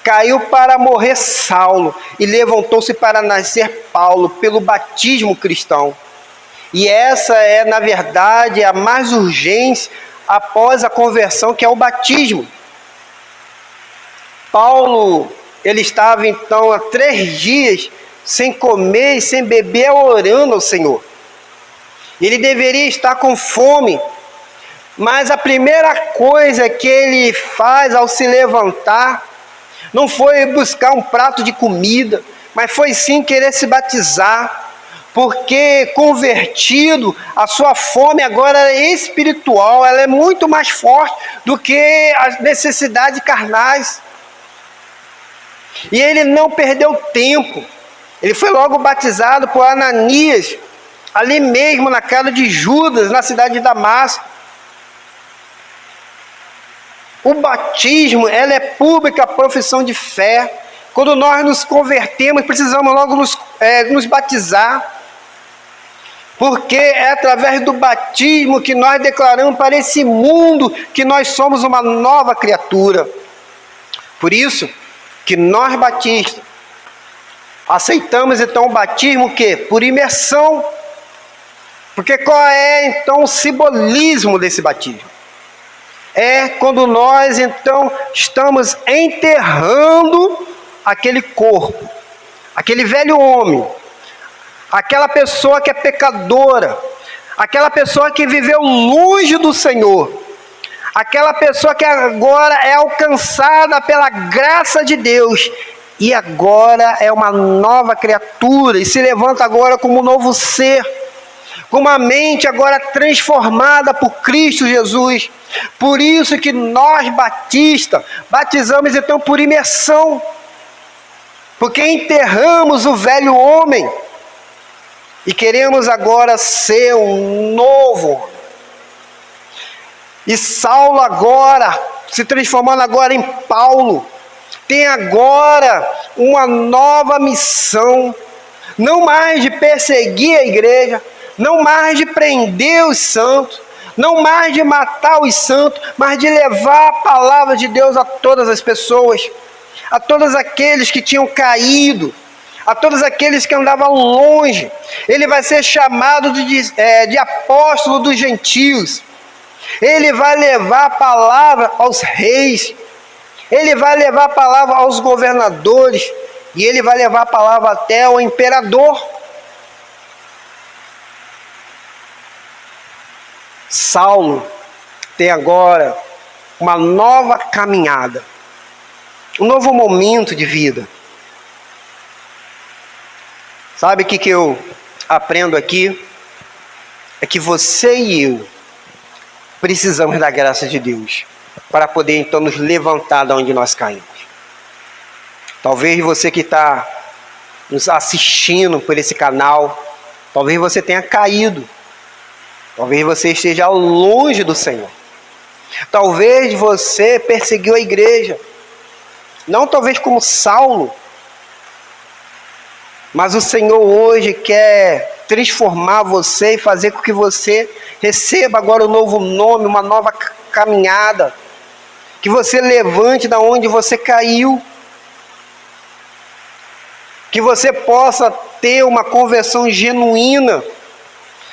Caiu para morrer Saulo e levantou-se para nascer Paulo pelo batismo cristão. E essa é, na verdade, a mais urgente após a conversão, que é o batismo. Paulo, ele estava então há 3 dias sem comer e sem beber, orando ao Senhor. Ele deveria estar com fome, mas a primeira coisa que ele faz ao se levantar não foi buscar um prato de comida, mas foi sim querer se batizar, porque convertido, a sua fome agora é espiritual, ela é muito mais forte do que as necessidades carnais. E ele não perdeu tempo, ele foi logo batizado por Ananias, ali mesmo na casa de Judas, na cidade de Damasco. O batismo, ela é pública profissão de fé. Quando nós nos convertemos, precisamos logo nos batizar, porque é através do batismo que nós declaramos para esse mundo que nós somos uma nova criatura. Por isso que nós batistas aceitamos então o batismo o quê? Por imersão. Porque qual é então o simbolismo desse batismo? É quando nós então estamos enterrando aquele corpo, aquele velho homem, aquela pessoa que é pecadora, aquela pessoa que viveu longe do Senhor, aquela pessoa que agora é alcançada pela graça de Deus e agora é uma nova criatura e se levanta agora como um novo ser, com uma mente agora transformada por Cristo Jesus. Por isso que nós batistas batizamos então por imersão, porque enterramos o velho homem e queremos agora ser um novo homem. E Saulo agora, se transformando agora em Paulo, tem agora uma nova missão, não mais de perseguir a igreja, não mais de prender os santos, não mais de matar os santos, mas de levar a palavra de Deus a todas as pessoas, a todos aqueles que tinham caído, a todos aqueles que andavam longe. Ele vai ser chamado de apóstolo dos gentios. Ele vai levar a palavra aos reis, ele vai levar a palavra aos governadores, e ele vai levar a palavra até ao imperador. Saulo tem agora uma nova caminhada, um novo momento de vida. Sabe o que eu aprendo aqui? É que você e eu precisamos da graça de Deus para poder então nos levantar de onde nós caímos. Talvez você que está nos assistindo por esse canal, talvez você tenha caído. Talvez você esteja longe do Senhor. Talvez você perseguiu a igreja. Não talvez como Saulo. Mas o Senhor hoje quer transformar você e fazer com que você receba agora um novo nome, uma nova caminhada. Que você levante da onde você caiu. Que você possa ter uma conversão genuína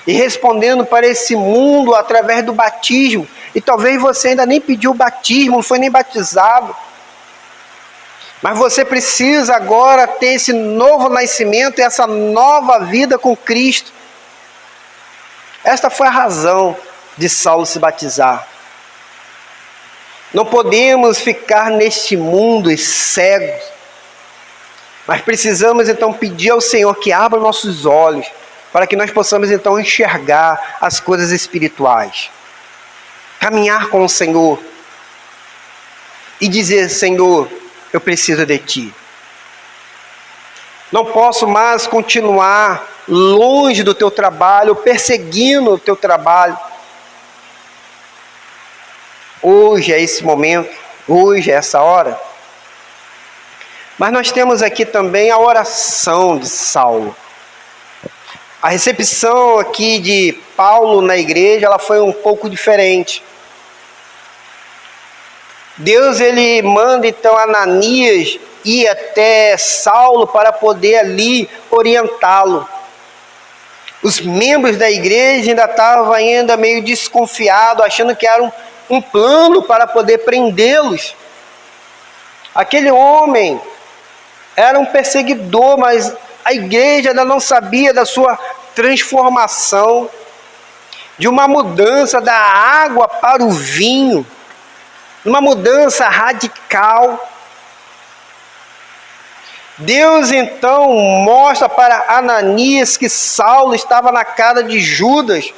e respondendo para esse mundo através do batismo. E talvez você ainda nem pediu o batismo, não foi nem batizado. Mas você precisa agora ter esse novo nascimento, essa nova vida com Cristo. Esta foi a razão de Saulo se batizar. Não podemos ficar neste mundo cegos, mas precisamos então pedir ao Senhor que abra nossos olhos, para que nós possamos então enxergar as coisas espirituais. Caminhar com o Senhor e dizer: Senhor, eu preciso de Ti. Não posso mais continuar longe do Teu trabalho, perseguindo o Teu trabalho. Hoje é esse momento, hoje é essa hora. Mas nós temos aqui também a oração de Saulo. A recepção aqui de Paulo na igreja, ela foi um pouco diferente. Deus, ele manda então Ananias ir até Saulo para poder ali orientá-lo. Os membros da igreja ainda estavam meio desconfiados, achando que era um plano para poder prendê-los. Aquele homem era um perseguidor, mas a igreja ainda não sabia da sua transformação, de uma mudança da água para o vinho, uma mudança radical. Deus então mostra para Ananias que Saulo estava na casa de Judas,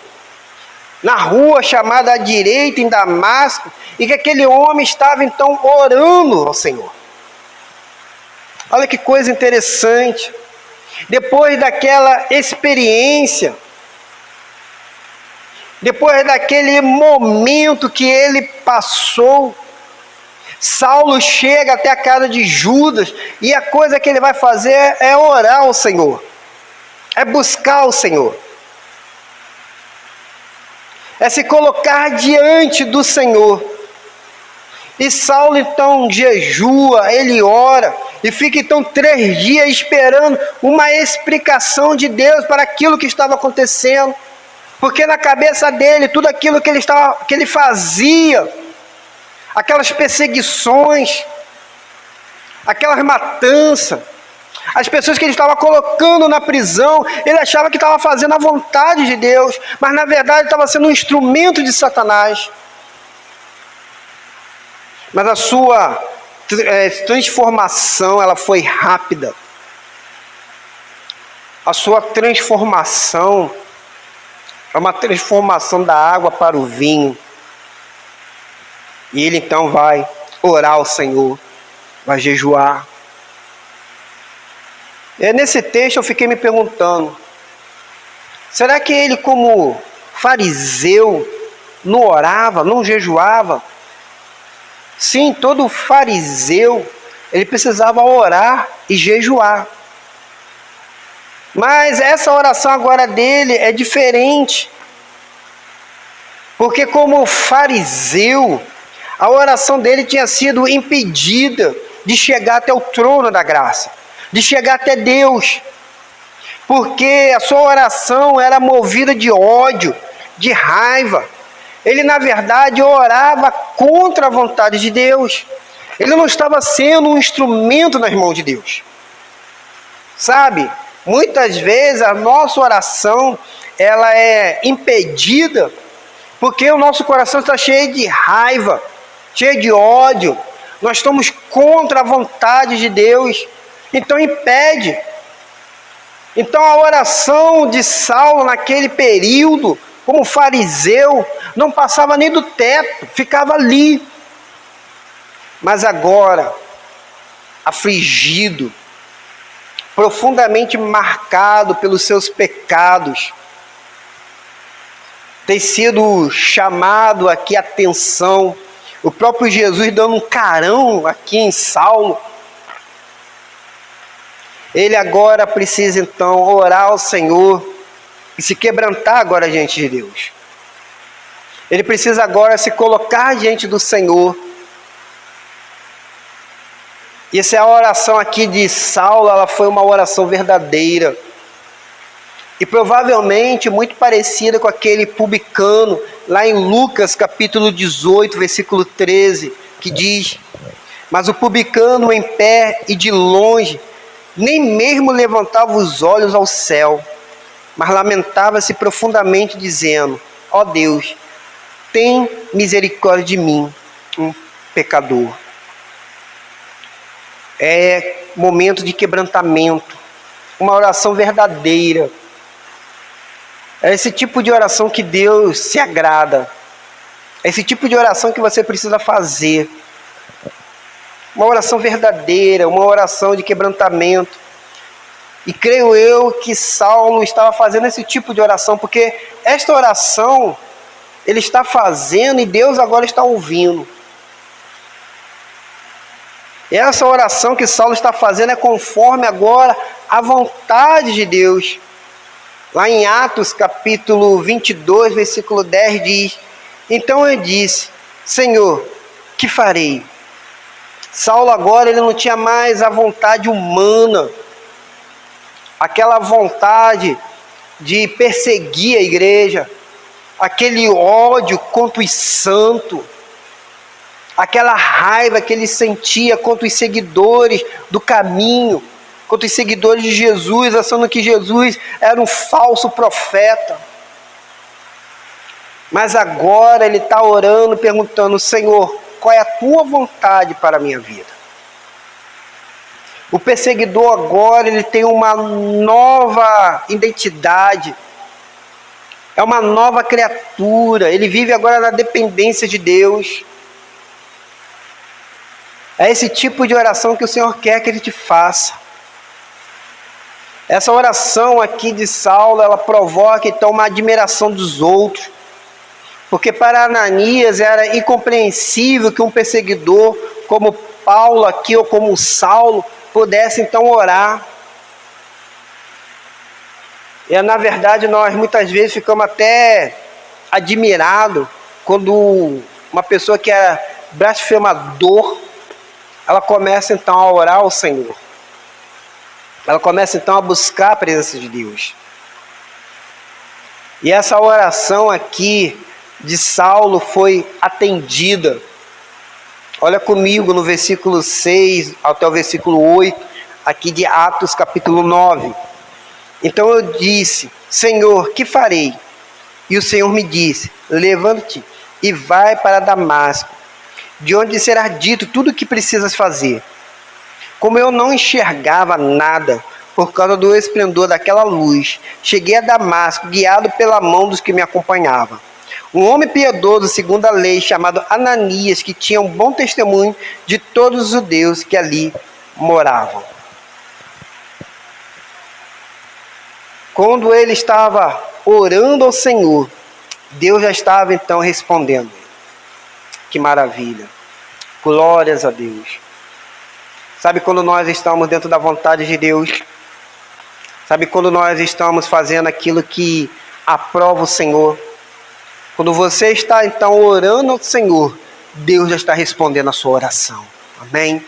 na rua chamada à direita em Damasco, e que aquele homem estava então orando ao Senhor. Olha que coisa interessante. Depois daquela experiência, depois daquele momento que ele passou, Saulo chega até a casa de Judas, e a coisa que ele vai fazer é orar ao Senhor, é buscar o Senhor, é se colocar diante do Senhor. E Saulo então jejua, ele ora, e fica então 3 dias esperando uma explicação de Deus para aquilo que estava acontecendo. Porque na cabeça dele, tudo aquilo que ele fazia, aquelas perseguições, aquelas matanças, as pessoas que ele estava colocando na prisão, ele achava que estava fazendo a vontade de Deus, mas na verdade estava sendo um instrumento de Satanás. Mas a sua transformação, ela foi rápida. A sua transformação é uma transformação da água para o vinho. E ele então vai orar ao Senhor, vai jejuar. E nesse texto eu fiquei me perguntando, será que ele, como fariseu, não orava, não jejuava? Sim, todo fariseu, ele precisava orar e jejuar. Mas essa oração agora dele é diferente. Porque como fariseu, a oração dele tinha sido impedida de chegar até o trono da graça, de chegar até Deus. Porque a sua oração era movida de ódio, de raiva. Ele, na verdade, orava contra a vontade de Deus. Ele não estava sendo um instrumento nas mãos de Deus. Sabe, muitas vezes a nossa oração, ela é impedida porque o nosso coração está cheio de raiva, cheio de ódio. Nós estamos contra a vontade de Deus, então impede. Então a oração de Saulo naquele período, como fariseu, não passava nem do teto, ficava ali. Mas agora, afligido, profundamente marcado pelos seus pecados, tem sido chamado aqui a atenção, o próprio Jesus dando um carão aqui em Saulo. Ele agora precisa então orar ao Senhor e se quebrantar agora diante de Deus. Ele precisa agora se colocar diante do Senhor. E essa é a oração aqui de Saulo, ela foi uma oração verdadeira. E provavelmente muito parecida com aquele publicano, lá em Lucas capítulo 18, versículo 13, que diz: mas o publicano em pé e de longe, nem mesmo levantava os olhos ao céu, mas lamentava-se profundamente, dizendo: ó Deus, tem misericórdia de mim, um pecador. É momento de quebrantamento, uma oração verdadeira. É esse tipo de oração que Deus se agrada. É esse tipo de oração que você precisa fazer. Uma oração verdadeira, uma oração de quebrantamento. E creio eu que Saulo estava fazendo esse tipo de oração, porque esta oração ele está fazendo e Deus agora está ouvindo. E essa oração que Saulo está fazendo é conforme agora a vontade de Deus. Lá em Atos capítulo 22, versículo 10 diz: então eu disse, Senhor, que farei? Saulo agora ele não tinha mais a vontade humana, aquela vontade de perseguir a igreja, aquele ódio contra os santos, aquela raiva que ele sentia contra os seguidores do caminho, contra os seguidores de Jesus, achando que Jesus era um falso profeta. Mas agora ele está orando, perguntando, Senhor, qual é a tua vontade para a minha vida? O perseguidor agora ele tem uma nova identidade, é uma nova criatura, ele vive agora na dependência de Deus. É esse tipo de oração que o Senhor quer que ele te faça. Essa oração aqui de Saulo, ela provoca então uma admiração dos outros, porque para Ananias era incompreensível que um perseguidor como Paulo aqui ou como Saulo pudesse então orar. E na verdade nós muitas vezes ficamos até admirados quando uma pessoa que é blasfemador, ela começa então a orar ao Senhor. Ela começa então a buscar a presença de Deus. E essa oração aqui de Saulo foi atendida. Olha comigo no versículo 6 até o versículo 8, aqui de Atos capítulo 9. Então eu disse, Senhor, que farei? E o Senhor me disse, levanta-te e vai para Damasco, de onde será dito tudo o que precisas fazer. Como eu não enxergava nada por causa do esplendor daquela luz, cheguei a Damasco, guiado pela mão dos que me acompanhavam. Um homem piedoso, segundo a lei, chamado Ananias, que tinha um bom testemunho de todos os judeus que ali moravam. Quando ele estava orando ao Senhor, Deus já estava então respondendo. Que maravilha! Glórias a Deus! Sabe quando nós estamos dentro da vontade de Deus? Sabe quando nós estamos fazendo aquilo que aprova o Senhor? Quando você está então orando ao Senhor, Deus já está respondendo a sua oração. Amém?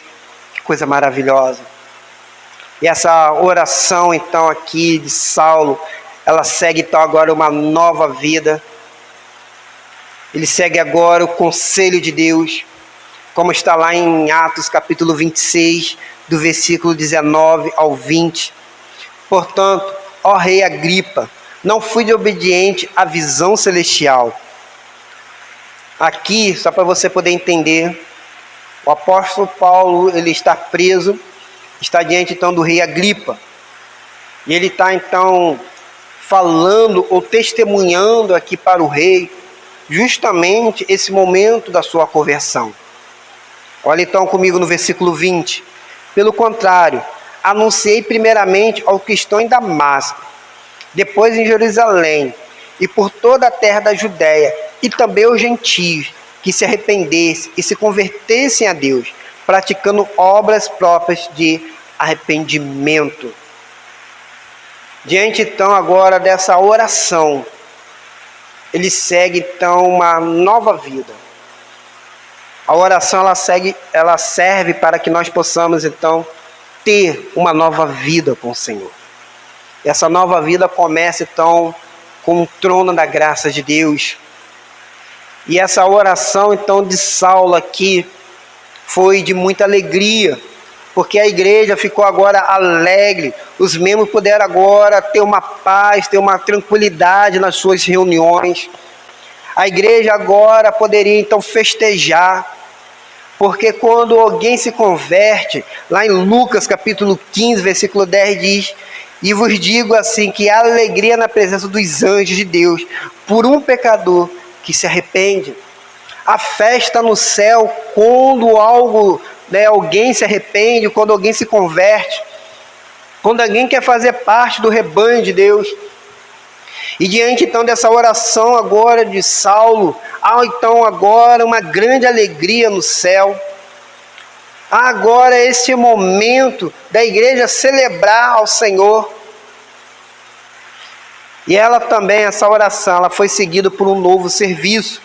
Que coisa maravilhosa. E essa oração então aqui de Saulo, ela segue então agora uma nova vida. Ele segue agora o conselho de Deus, como está lá em Atos capítulo 26, do versículo 19 ao 20. Portanto, ó rei Agripa, não fui desobediente à visão celestial. Aqui, só para você poder entender, o apóstolo Paulo, ele está preso, está diante então do rei Agripa. E ele está então falando ou testemunhando aqui para o rei, justamente esse momento da sua conversão. Olha então comigo no versículo 20. Pelo contrário, anunciei primeiramente ao que estão em Damasco, depois em Jerusalém, e por toda a terra da Judéia, e também aos gentios, que se arrependessem e se convertessem a Deus, praticando obras próprias de arrependimento. Diante então agora dessa oração, ele segue então uma nova vida. A oração ela serve para que nós possamos então ter uma nova vida com o Senhor. Essa nova vida começa então com o trono da graça de Deus. E essa oração então de Saulo aqui foi de muita alegria, porque a igreja ficou agora alegre, os membros puderam agora ter uma paz, ter uma tranquilidade nas suas reuniões. A igreja agora poderia então festejar, porque quando alguém se converte, lá em Lucas capítulo 15, versículo 10 diz: e vos digo assim, que há alegria na presença dos anjos de Deus, por um pecador que se arrepende. A festa no céu, quando alguém se arrepende, quando alguém se converte, quando alguém quer fazer parte do rebanho de Deus. E diante então dessa oração agora de Saulo, há então agora uma grande alegria no céu. Há agora esse momento da igreja celebrar ao Senhor. E ela também, essa oração, ela foi seguida por um novo serviço.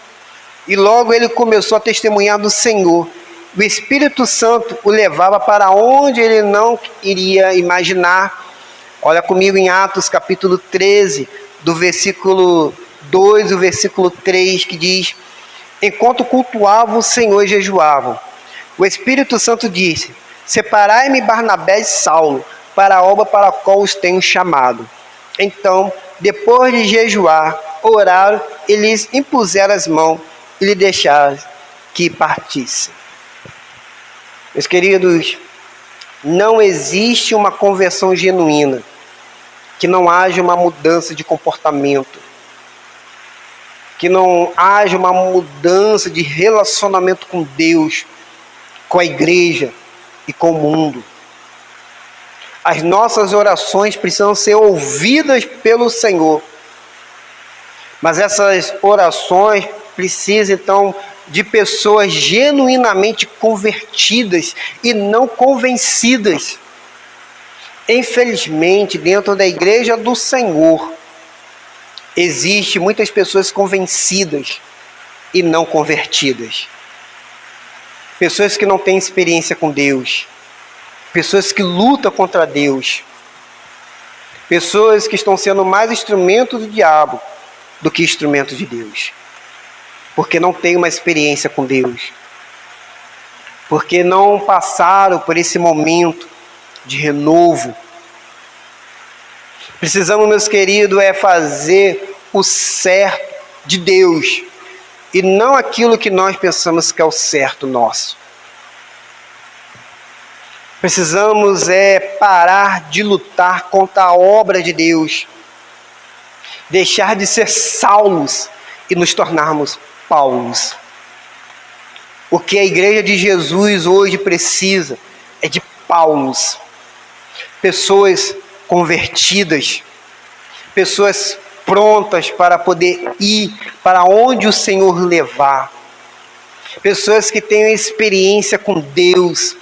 E logo ele começou a testemunhar do Senhor. O Espírito Santo o levava para onde ele não iria imaginar. Olha comigo em Atos capítulo 13, do versículo 2, o versículo 3, que diz: enquanto cultuavam o Senhor e jejuavam, o Espírito Santo disse: separai-me Barnabé e Saulo para a obra para a qual os tenho chamado. Então, depois de jejuar, oraram e lhes impuseram as mãos e lhe deixaram que partissem. Meus queridos, não existe uma conversão genuína que não haja uma mudança de comportamento, que não haja uma mudança de relacionamento com Deus, com a igreja e com o mundo. As nossas orações precisam ser ouvidas pelo Senhor, mas essas orações precisam então de pessoas genuinamente convertidas e não convencidas. Infelizmente, dentro da igreja do Senhor, existe muitas pessoas convencidas e não convertidas. Pessoas que não têm experiência com Deus. Pessoas que lutam contra Deus. Pessoas que estão sendo mais instrumentos do diabo do que instrumentos de Deus. Porque não têm uma experiência com Deus. Porque não passaram por esse momento de renovo. Precisamos, meus queridos, fazer o certo de Deus e não aquilo que nós pensamos que é o certo nosso. Precisamos parar de lutar contra a obra de Deus, deixar de ser Saulos e nos tornarmos Paulos. O que a igreja de Jesus hoje precisa é de Paulos, pessoas convertidas, pessoas prontas para poder ir para onde o Senhor levar, pessoas que tenham experiência com Deus,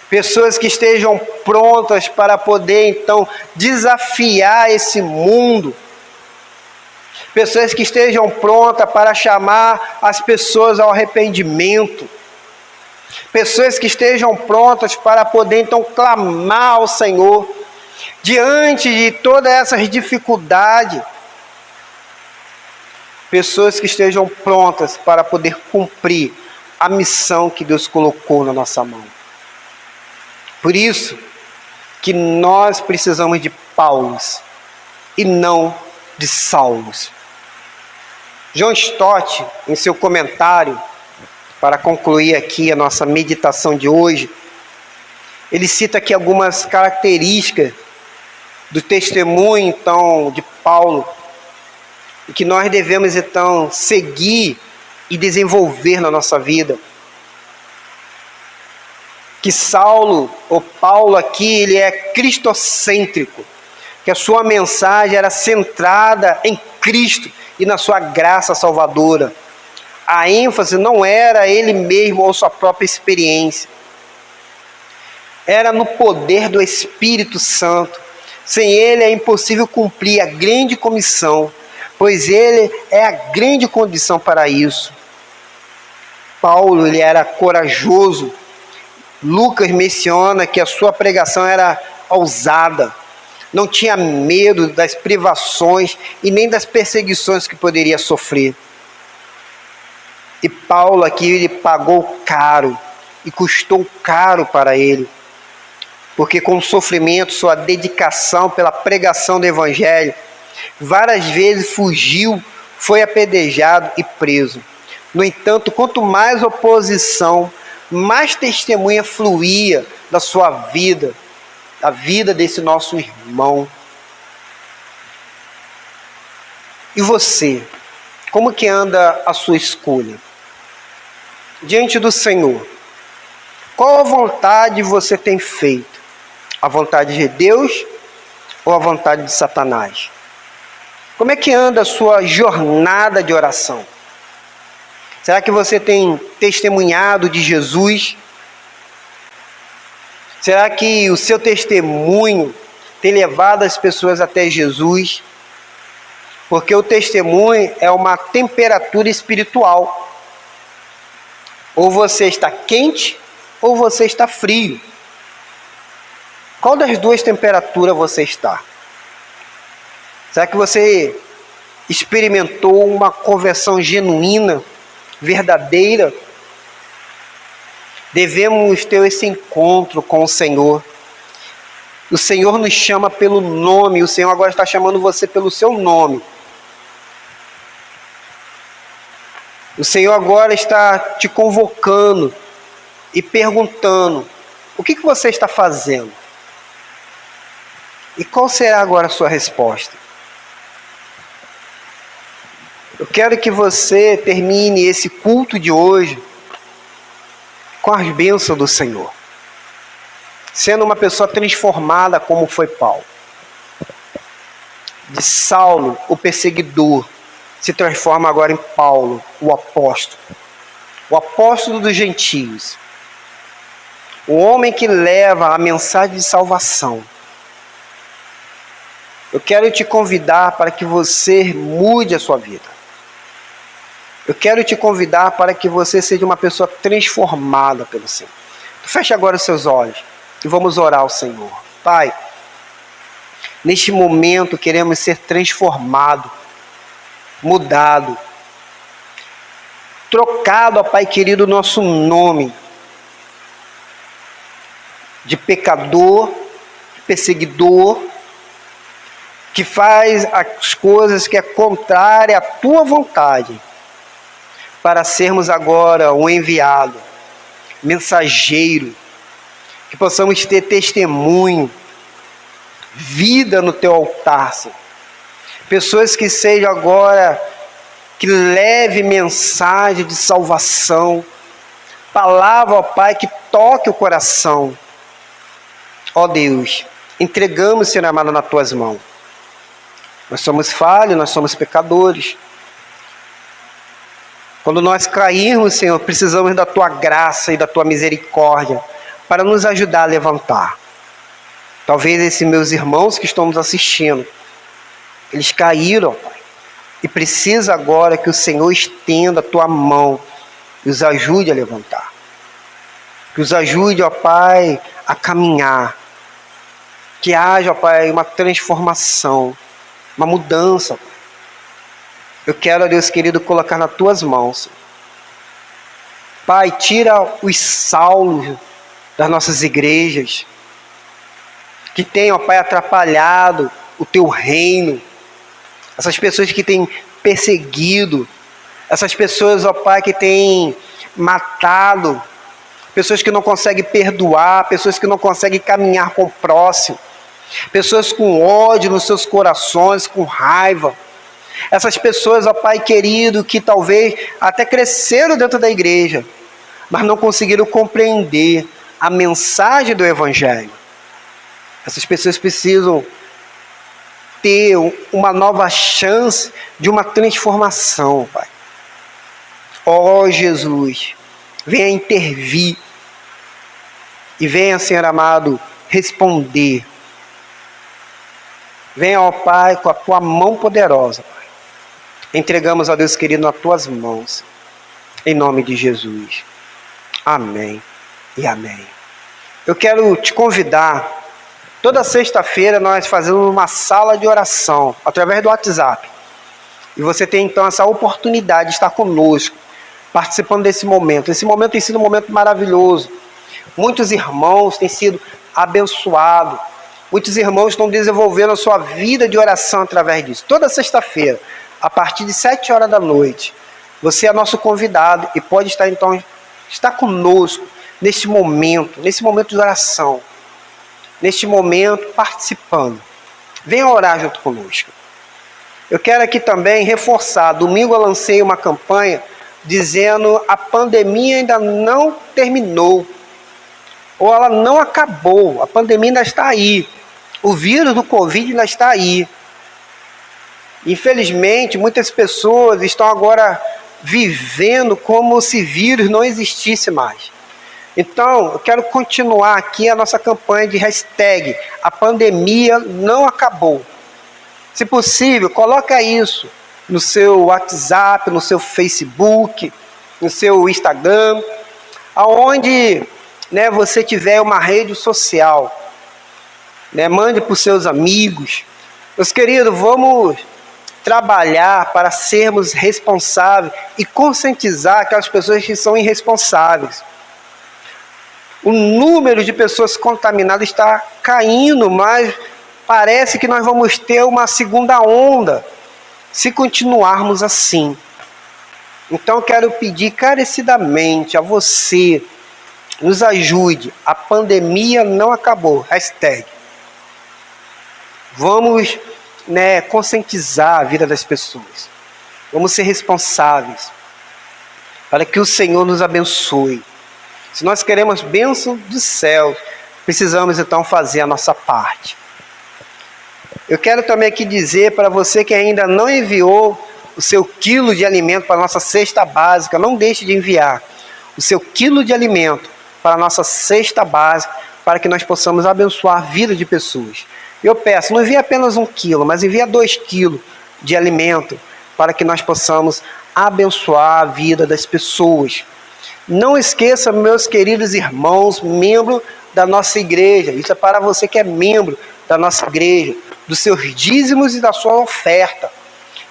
pessoas que estejam prontas para poder então desafiar esse mundo, pessoas que estejam prontas para chamar as pessoas ao arrependimento, pessoas que estejam prontas para poder então clamar ao Senhor diante de todas essas dificuldades, pessoas que estejam prontas para poder cumprir a missão que Deus colocou na nossa mão. Por isso que nós precisamos de Paulos e não de Saulos. John Stott, em seu comentário, para concluir aqui a nossa meditação de hoje, ele cita aqui algumas características do testemunho, então, de Paulo, e que nós devemos, então, seguir e desenvolver na nossa vida. Que Saulo, ou Paulo aqui, ele é cristocêntrico, que a sua mensagem era centrada em Cristo e na sua graça salvadora. A ênfase não era ele mesmo ou sua própria experiência. Era no poder do Espírito Santo. Sem ele é impossível cumprir a grande comissão, pois ele é a grande condição para isso. Paulo, ele era corajoso. Lucas menciona que a sua pregação era ousada. Não tinha medo das privações e nem das perseguições que poderia sofrer. E Paulo aqui, ele pagou caro e custou caro para ele, porque com o sofrimento, sua dedicação pela pregação do Evangelho, várias vezes fugiu foi apedrejado e preso. No entanto, quanto mais oposição, mais testemunha fluía da sua vida, da vida desse nosso irmão. E você? Como que anda a sua escolha? Diante do Senhor, qual a vontade você tem feito? A vontade de Deus ou a vontade de Satanás? Como é que anda a sua jornada de oração? Será que você tem testemunhado de Jesus? Será que o seu testemunho tem levado as pessoas até Jesus? Porque o testemunho é uma temperatura espiritual. Ou você está quente, ou você está frio. Qual das duas temperaturas você está? Será que você experimentou uma conversão genuína, verdadeira? Devemos ter esse encontro com o Senhor. O Senhor nos chama pelo nome, o Senhor agora está chamando você pelo seu nome. O Senhor agora está te convocando e perguntando: o que você está fazendo? E qual será agora a sua resposta? Eu quero que você termine esse culto de hoje com as bênçãos do Senhor, sendo uma pessoa transformada como foi Paulo. De Saulo, o perseguidor, se transforma agora em Paulo, o apóstolo dos gentios, o homem que leva a mensagem de salvação. Eu quero te convidar para que você mude a sua vida. Eu quero te convidar para que você seja uma pessoa transformada pelo Senhor. Feche agora os seus olhos e vamos orar ao Senhor. Pai, neste momento queremos ser transformados, mudado, trocado, ó Pai querido, nosso nome de pecador, perseguidor, que faz as coisas que é contrária à tua vontade, para sermos agora um enviado, mensageiro, que possamos ter testemunho, vida no teu altar, Senhor. Pessoas que sejam agora, que leve mensagem de salvação, palavra, ó Pai, que toque o coração. Ó Deus, entregamos, Senhor amado, nas tuas mãos. Nós somos falhos, nós somos pecadores. Quando nós cairmos, Senhor, precisamos da tua graça e da tua misericórdia para nos ajudar a levantar. Talvez esses meus irmãos que estão nos assistindo, eles caíram, ó Pai, e precisa agora que o Senhor estenda a tua mão e os ajude a levantar. Que os ajude, ó Pai, a caminhar. Que haja, ó Pai, uma transformação, uma mudança, Pai. Eu quero, ó Deus querido, colocar nas tuas mãos. Pai, tira os Saulos das nossas igrejas, que tem, ó Pai, atrapalhado o teu reino. Essas pessoas que têm perseguido, essas pessoas, ó Pai, que têm matado, pessoas que não conseguem perdoar, pessoas que não conseguem caminhar com o próximo, pessoas com ódio nos seus corações, com raiva. Essas pessoas, ó Pai querido, que talvez até cresceram dentro da igreja, mas não conseguiram compreender a mensagem do Evangelho. Essas pessoas precisam ter uma nova chance de uma transformação, Pai. Ó Jesus, venha intervir e venha, Senhor amado, responder. Venha, ó Pai, com a tua mão poderosa, Pai. Entregamos, ó Deus querido, nas tuas mãos, em nome de Jesus. Amém e amém. Eu quero te convidar. Toda sexta-feira nós fazemos uma sala de oração através do WhatsApp. E você tem então essa oportunidade de estar conosco, participando desse momento. Esse momento tem sido um momento maravilhoso. Muitos irmãos têm sido abençoados. Muitos irmãos estão desenvolvendo a sua vida de oração através disso. Toda sexta-feira, a partir de 7 horas da noite. Você é nosso convidado e pode estar então conosco neste momento de oração, neste momento participando. Venha orar junto conosco. Eu quero aqui também reforçar, domingo eu lancei uma campanha dizendo a pandemia ainda não terminou, ou ela não acabou, a pandemia ainda está aí, o vírus do Covid ainda está aí. Infelizmente, muitas pessoas estão agora vivendo como se vírus não existisse mais. Então, eu quero continuar aqui a nossa campanha de hashtag a pandemia não acabou. Se possível, coloca isso no seu WhatsApp, no seu Facebook, no seu Instagram, aonde você tiver uma rede social. Mande para os seus amigos. Meus queridos, vamos trabalhar para sermos responsáveis e conscientizar aquelas pessoas que são irresponsáveis. O número de pessoas contaminadas está caindo, mas parece que nós vamos ter uma segunda onda se continuarmos assim. Então quero pedir encarecidamente a você, nos ajude, a pandemia não acabou, hashtag. Vamos conscientizar a vida das pessoas. Vamos ser responsáveis para que o Senhor nos abençoe. Se nós queremos bênção do céu, precisamos então fazer a nossa parte. Eu quero também aqui dizer para você que ainda não enviou o seu quilo de alimento para a nossa cesta básica, não deixe de enviar o seu quilo de alimento para a nossa cesta básica, para que nós possamos abençoar a vida de pessoas. Eu peço, não envie apenas 1 quilo, mas envie 2 quilos de alimento, para que nós possamos abençoar a vida das pessoas. Não esqueça, meus queridos irmãos, membro da nossa igreja, isso é para você que é membro da nossa igreja, dos seus dízimos e da sua oferta.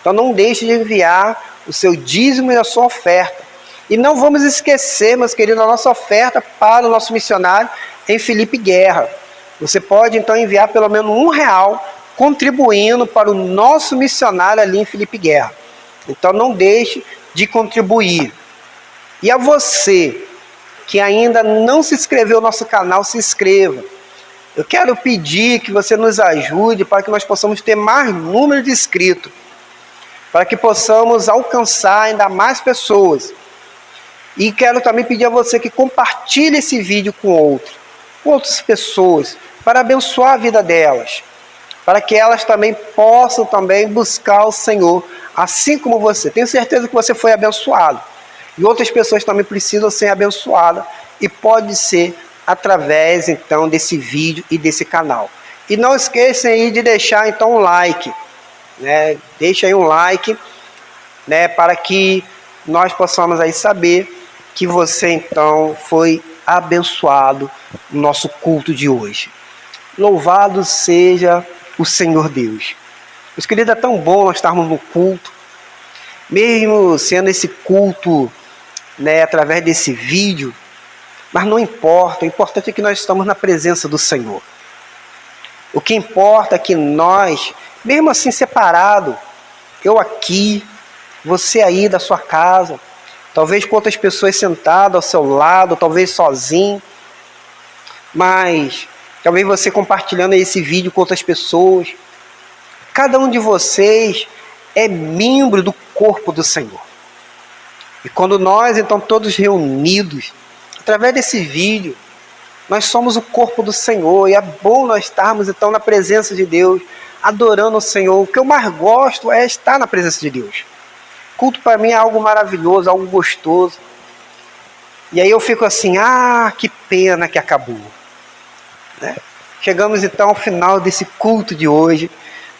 Então não deixe de enviar o seu dízimo e a sua oferta. E não vamos esquecer, meus queridos, a nossa oferta para o nosso missionário em Felipe Guerra. Você pode então enviar pelo menos R$1 contribuindo para o nosso missionário ali em Felipe Guerra. Então não deixe de contribuir. E a você que ainda não se inscreveu no nosso canal, se inscreva. Eu quero pedir que você nos ajude para que nós possamos ter mais número de inscritos, para que possamos alcançar ainda mais pessoas. E quero também pedir a você que compartilhe esse vídeo com outras pessoas, para abençoar a vida delas, para que elas também possam buscar o Senhor, assim como você. Tenho certeza que você foi abençoado. E outras pessoas também precisam ser abençoadas, e pode ser através então desse vídeo e desse canal. E não esqueçam aí de deixar então um like, deixa aí um like, para que nós possamos aí saber que você então foi abençoado no nosso culto de hoje. Louvado seja o Senhor Deus. Meus queridos, é tão bom nós estarmos no culto, mesmo sendo esse culto através desse vídeo, mas não importa, o importante é que nós estamos na presença do Senhor. O que importa é que nós, mesmo assim separado, eu aqui, você aí da sua casa, talvez com outras pessoas sentadas ao seu lado, talvez sozinho, mas talvez você compartilhando esse vídeo com outras pessoas. Cada um de vocês é membro do corpo do Senhor. E quando nós, então, todos reunidos, através desse vídeo, nós somos o corpo do Senhor. E é bom nós estarmos, então, na presença de Deus, adorando o Senhor. O que eu mais gosto é estar na presença de Deus. Culto para mim é algo maravilhoso, algo gostoso. E aí eu fico assim, que pena que acabou. Chegamos, então, ao final desse culto de hoje.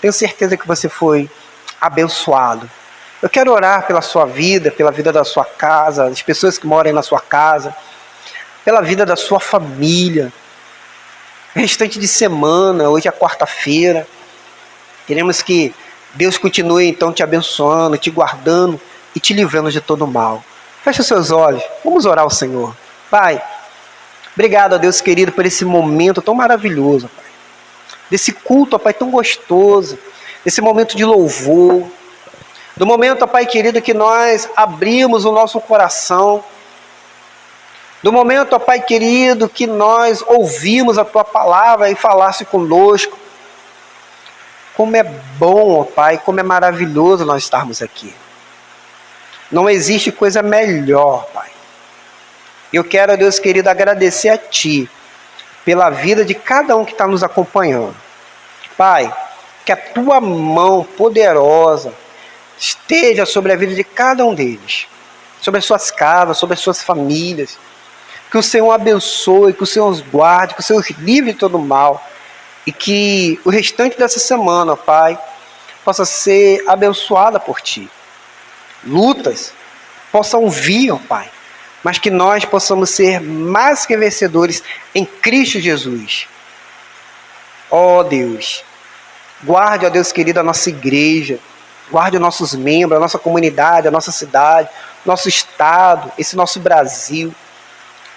Tenho certeza que você foi abençoado. Eu quero orar pela sua vida, pela vida da sua casa, das pessoas que moram na sua casa, pela vida da sua família. Restante de semana, hoje é quarta-feira. Queremos que Deus continue então te abençoando, te guardando e te livrando de todo mal. Feche os seus olhos, vamos orar ao Senhor. Pai, obrigado a Deus querido por esse momento tão maravilhoso, Pai. Desse culto, Pai, tão gostoso, desse momento de louvor. Do momento, ó Pai querido, que nós abrimos o nosso coração, do momento, ó Pai querido, que nós ouvimos a Tua palavra e falasse conosco. Como é bom, ó Pai, como é maravilhoso nós estarmos aqui. Não existe coisa melhor, Pai. Eu quero, ó Deus querido, agradecer a Ti pela vida de cada um que está nos acompanhando. Pai, que a Tua mão poderosa esteja sobre a vida de cada um deles, sobre as suas casas, sobre as suas famílias. Que o Senhor abençoe, que o Senhor os guarde, que o Senhor os livre de todo mal. E que o restante dessa semana, Pai, possa ser abençoada por Ti. Lutas possam vir, ó Pai, mas que nós possamos ser mais que vencedores em Cristo Jesus. Ó Deus, guarde, ó Deus querido, a nossa igreja, guarde os nossos membros, a nossa comunidade, a nossa cidade, nosso estado, esse nosso Brasil.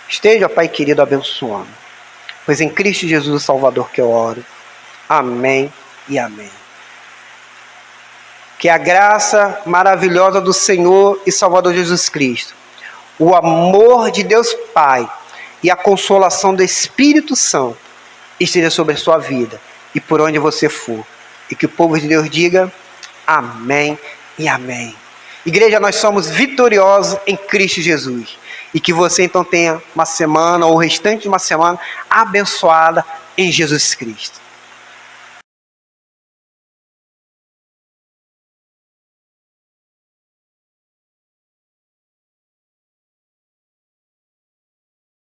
Esteja, ó Pai querido, abençoando. Pois em Cristo Jesus, o Salvador, que eu oro. Amém e amém. Que a graça maravilhosa do Senhor e Salvador Jesus Cristo, o amor de Deus Pai e a consolação do Espírito Santo esteja sobre a sua vida e por onde você for. E que o povo de Deus diga amém e amém. Igreja, nós somos vitoriosos em Cristo Jesus. E que você então tenha uma semana ou o restante de uma semana abençoada em Jesus Cristo.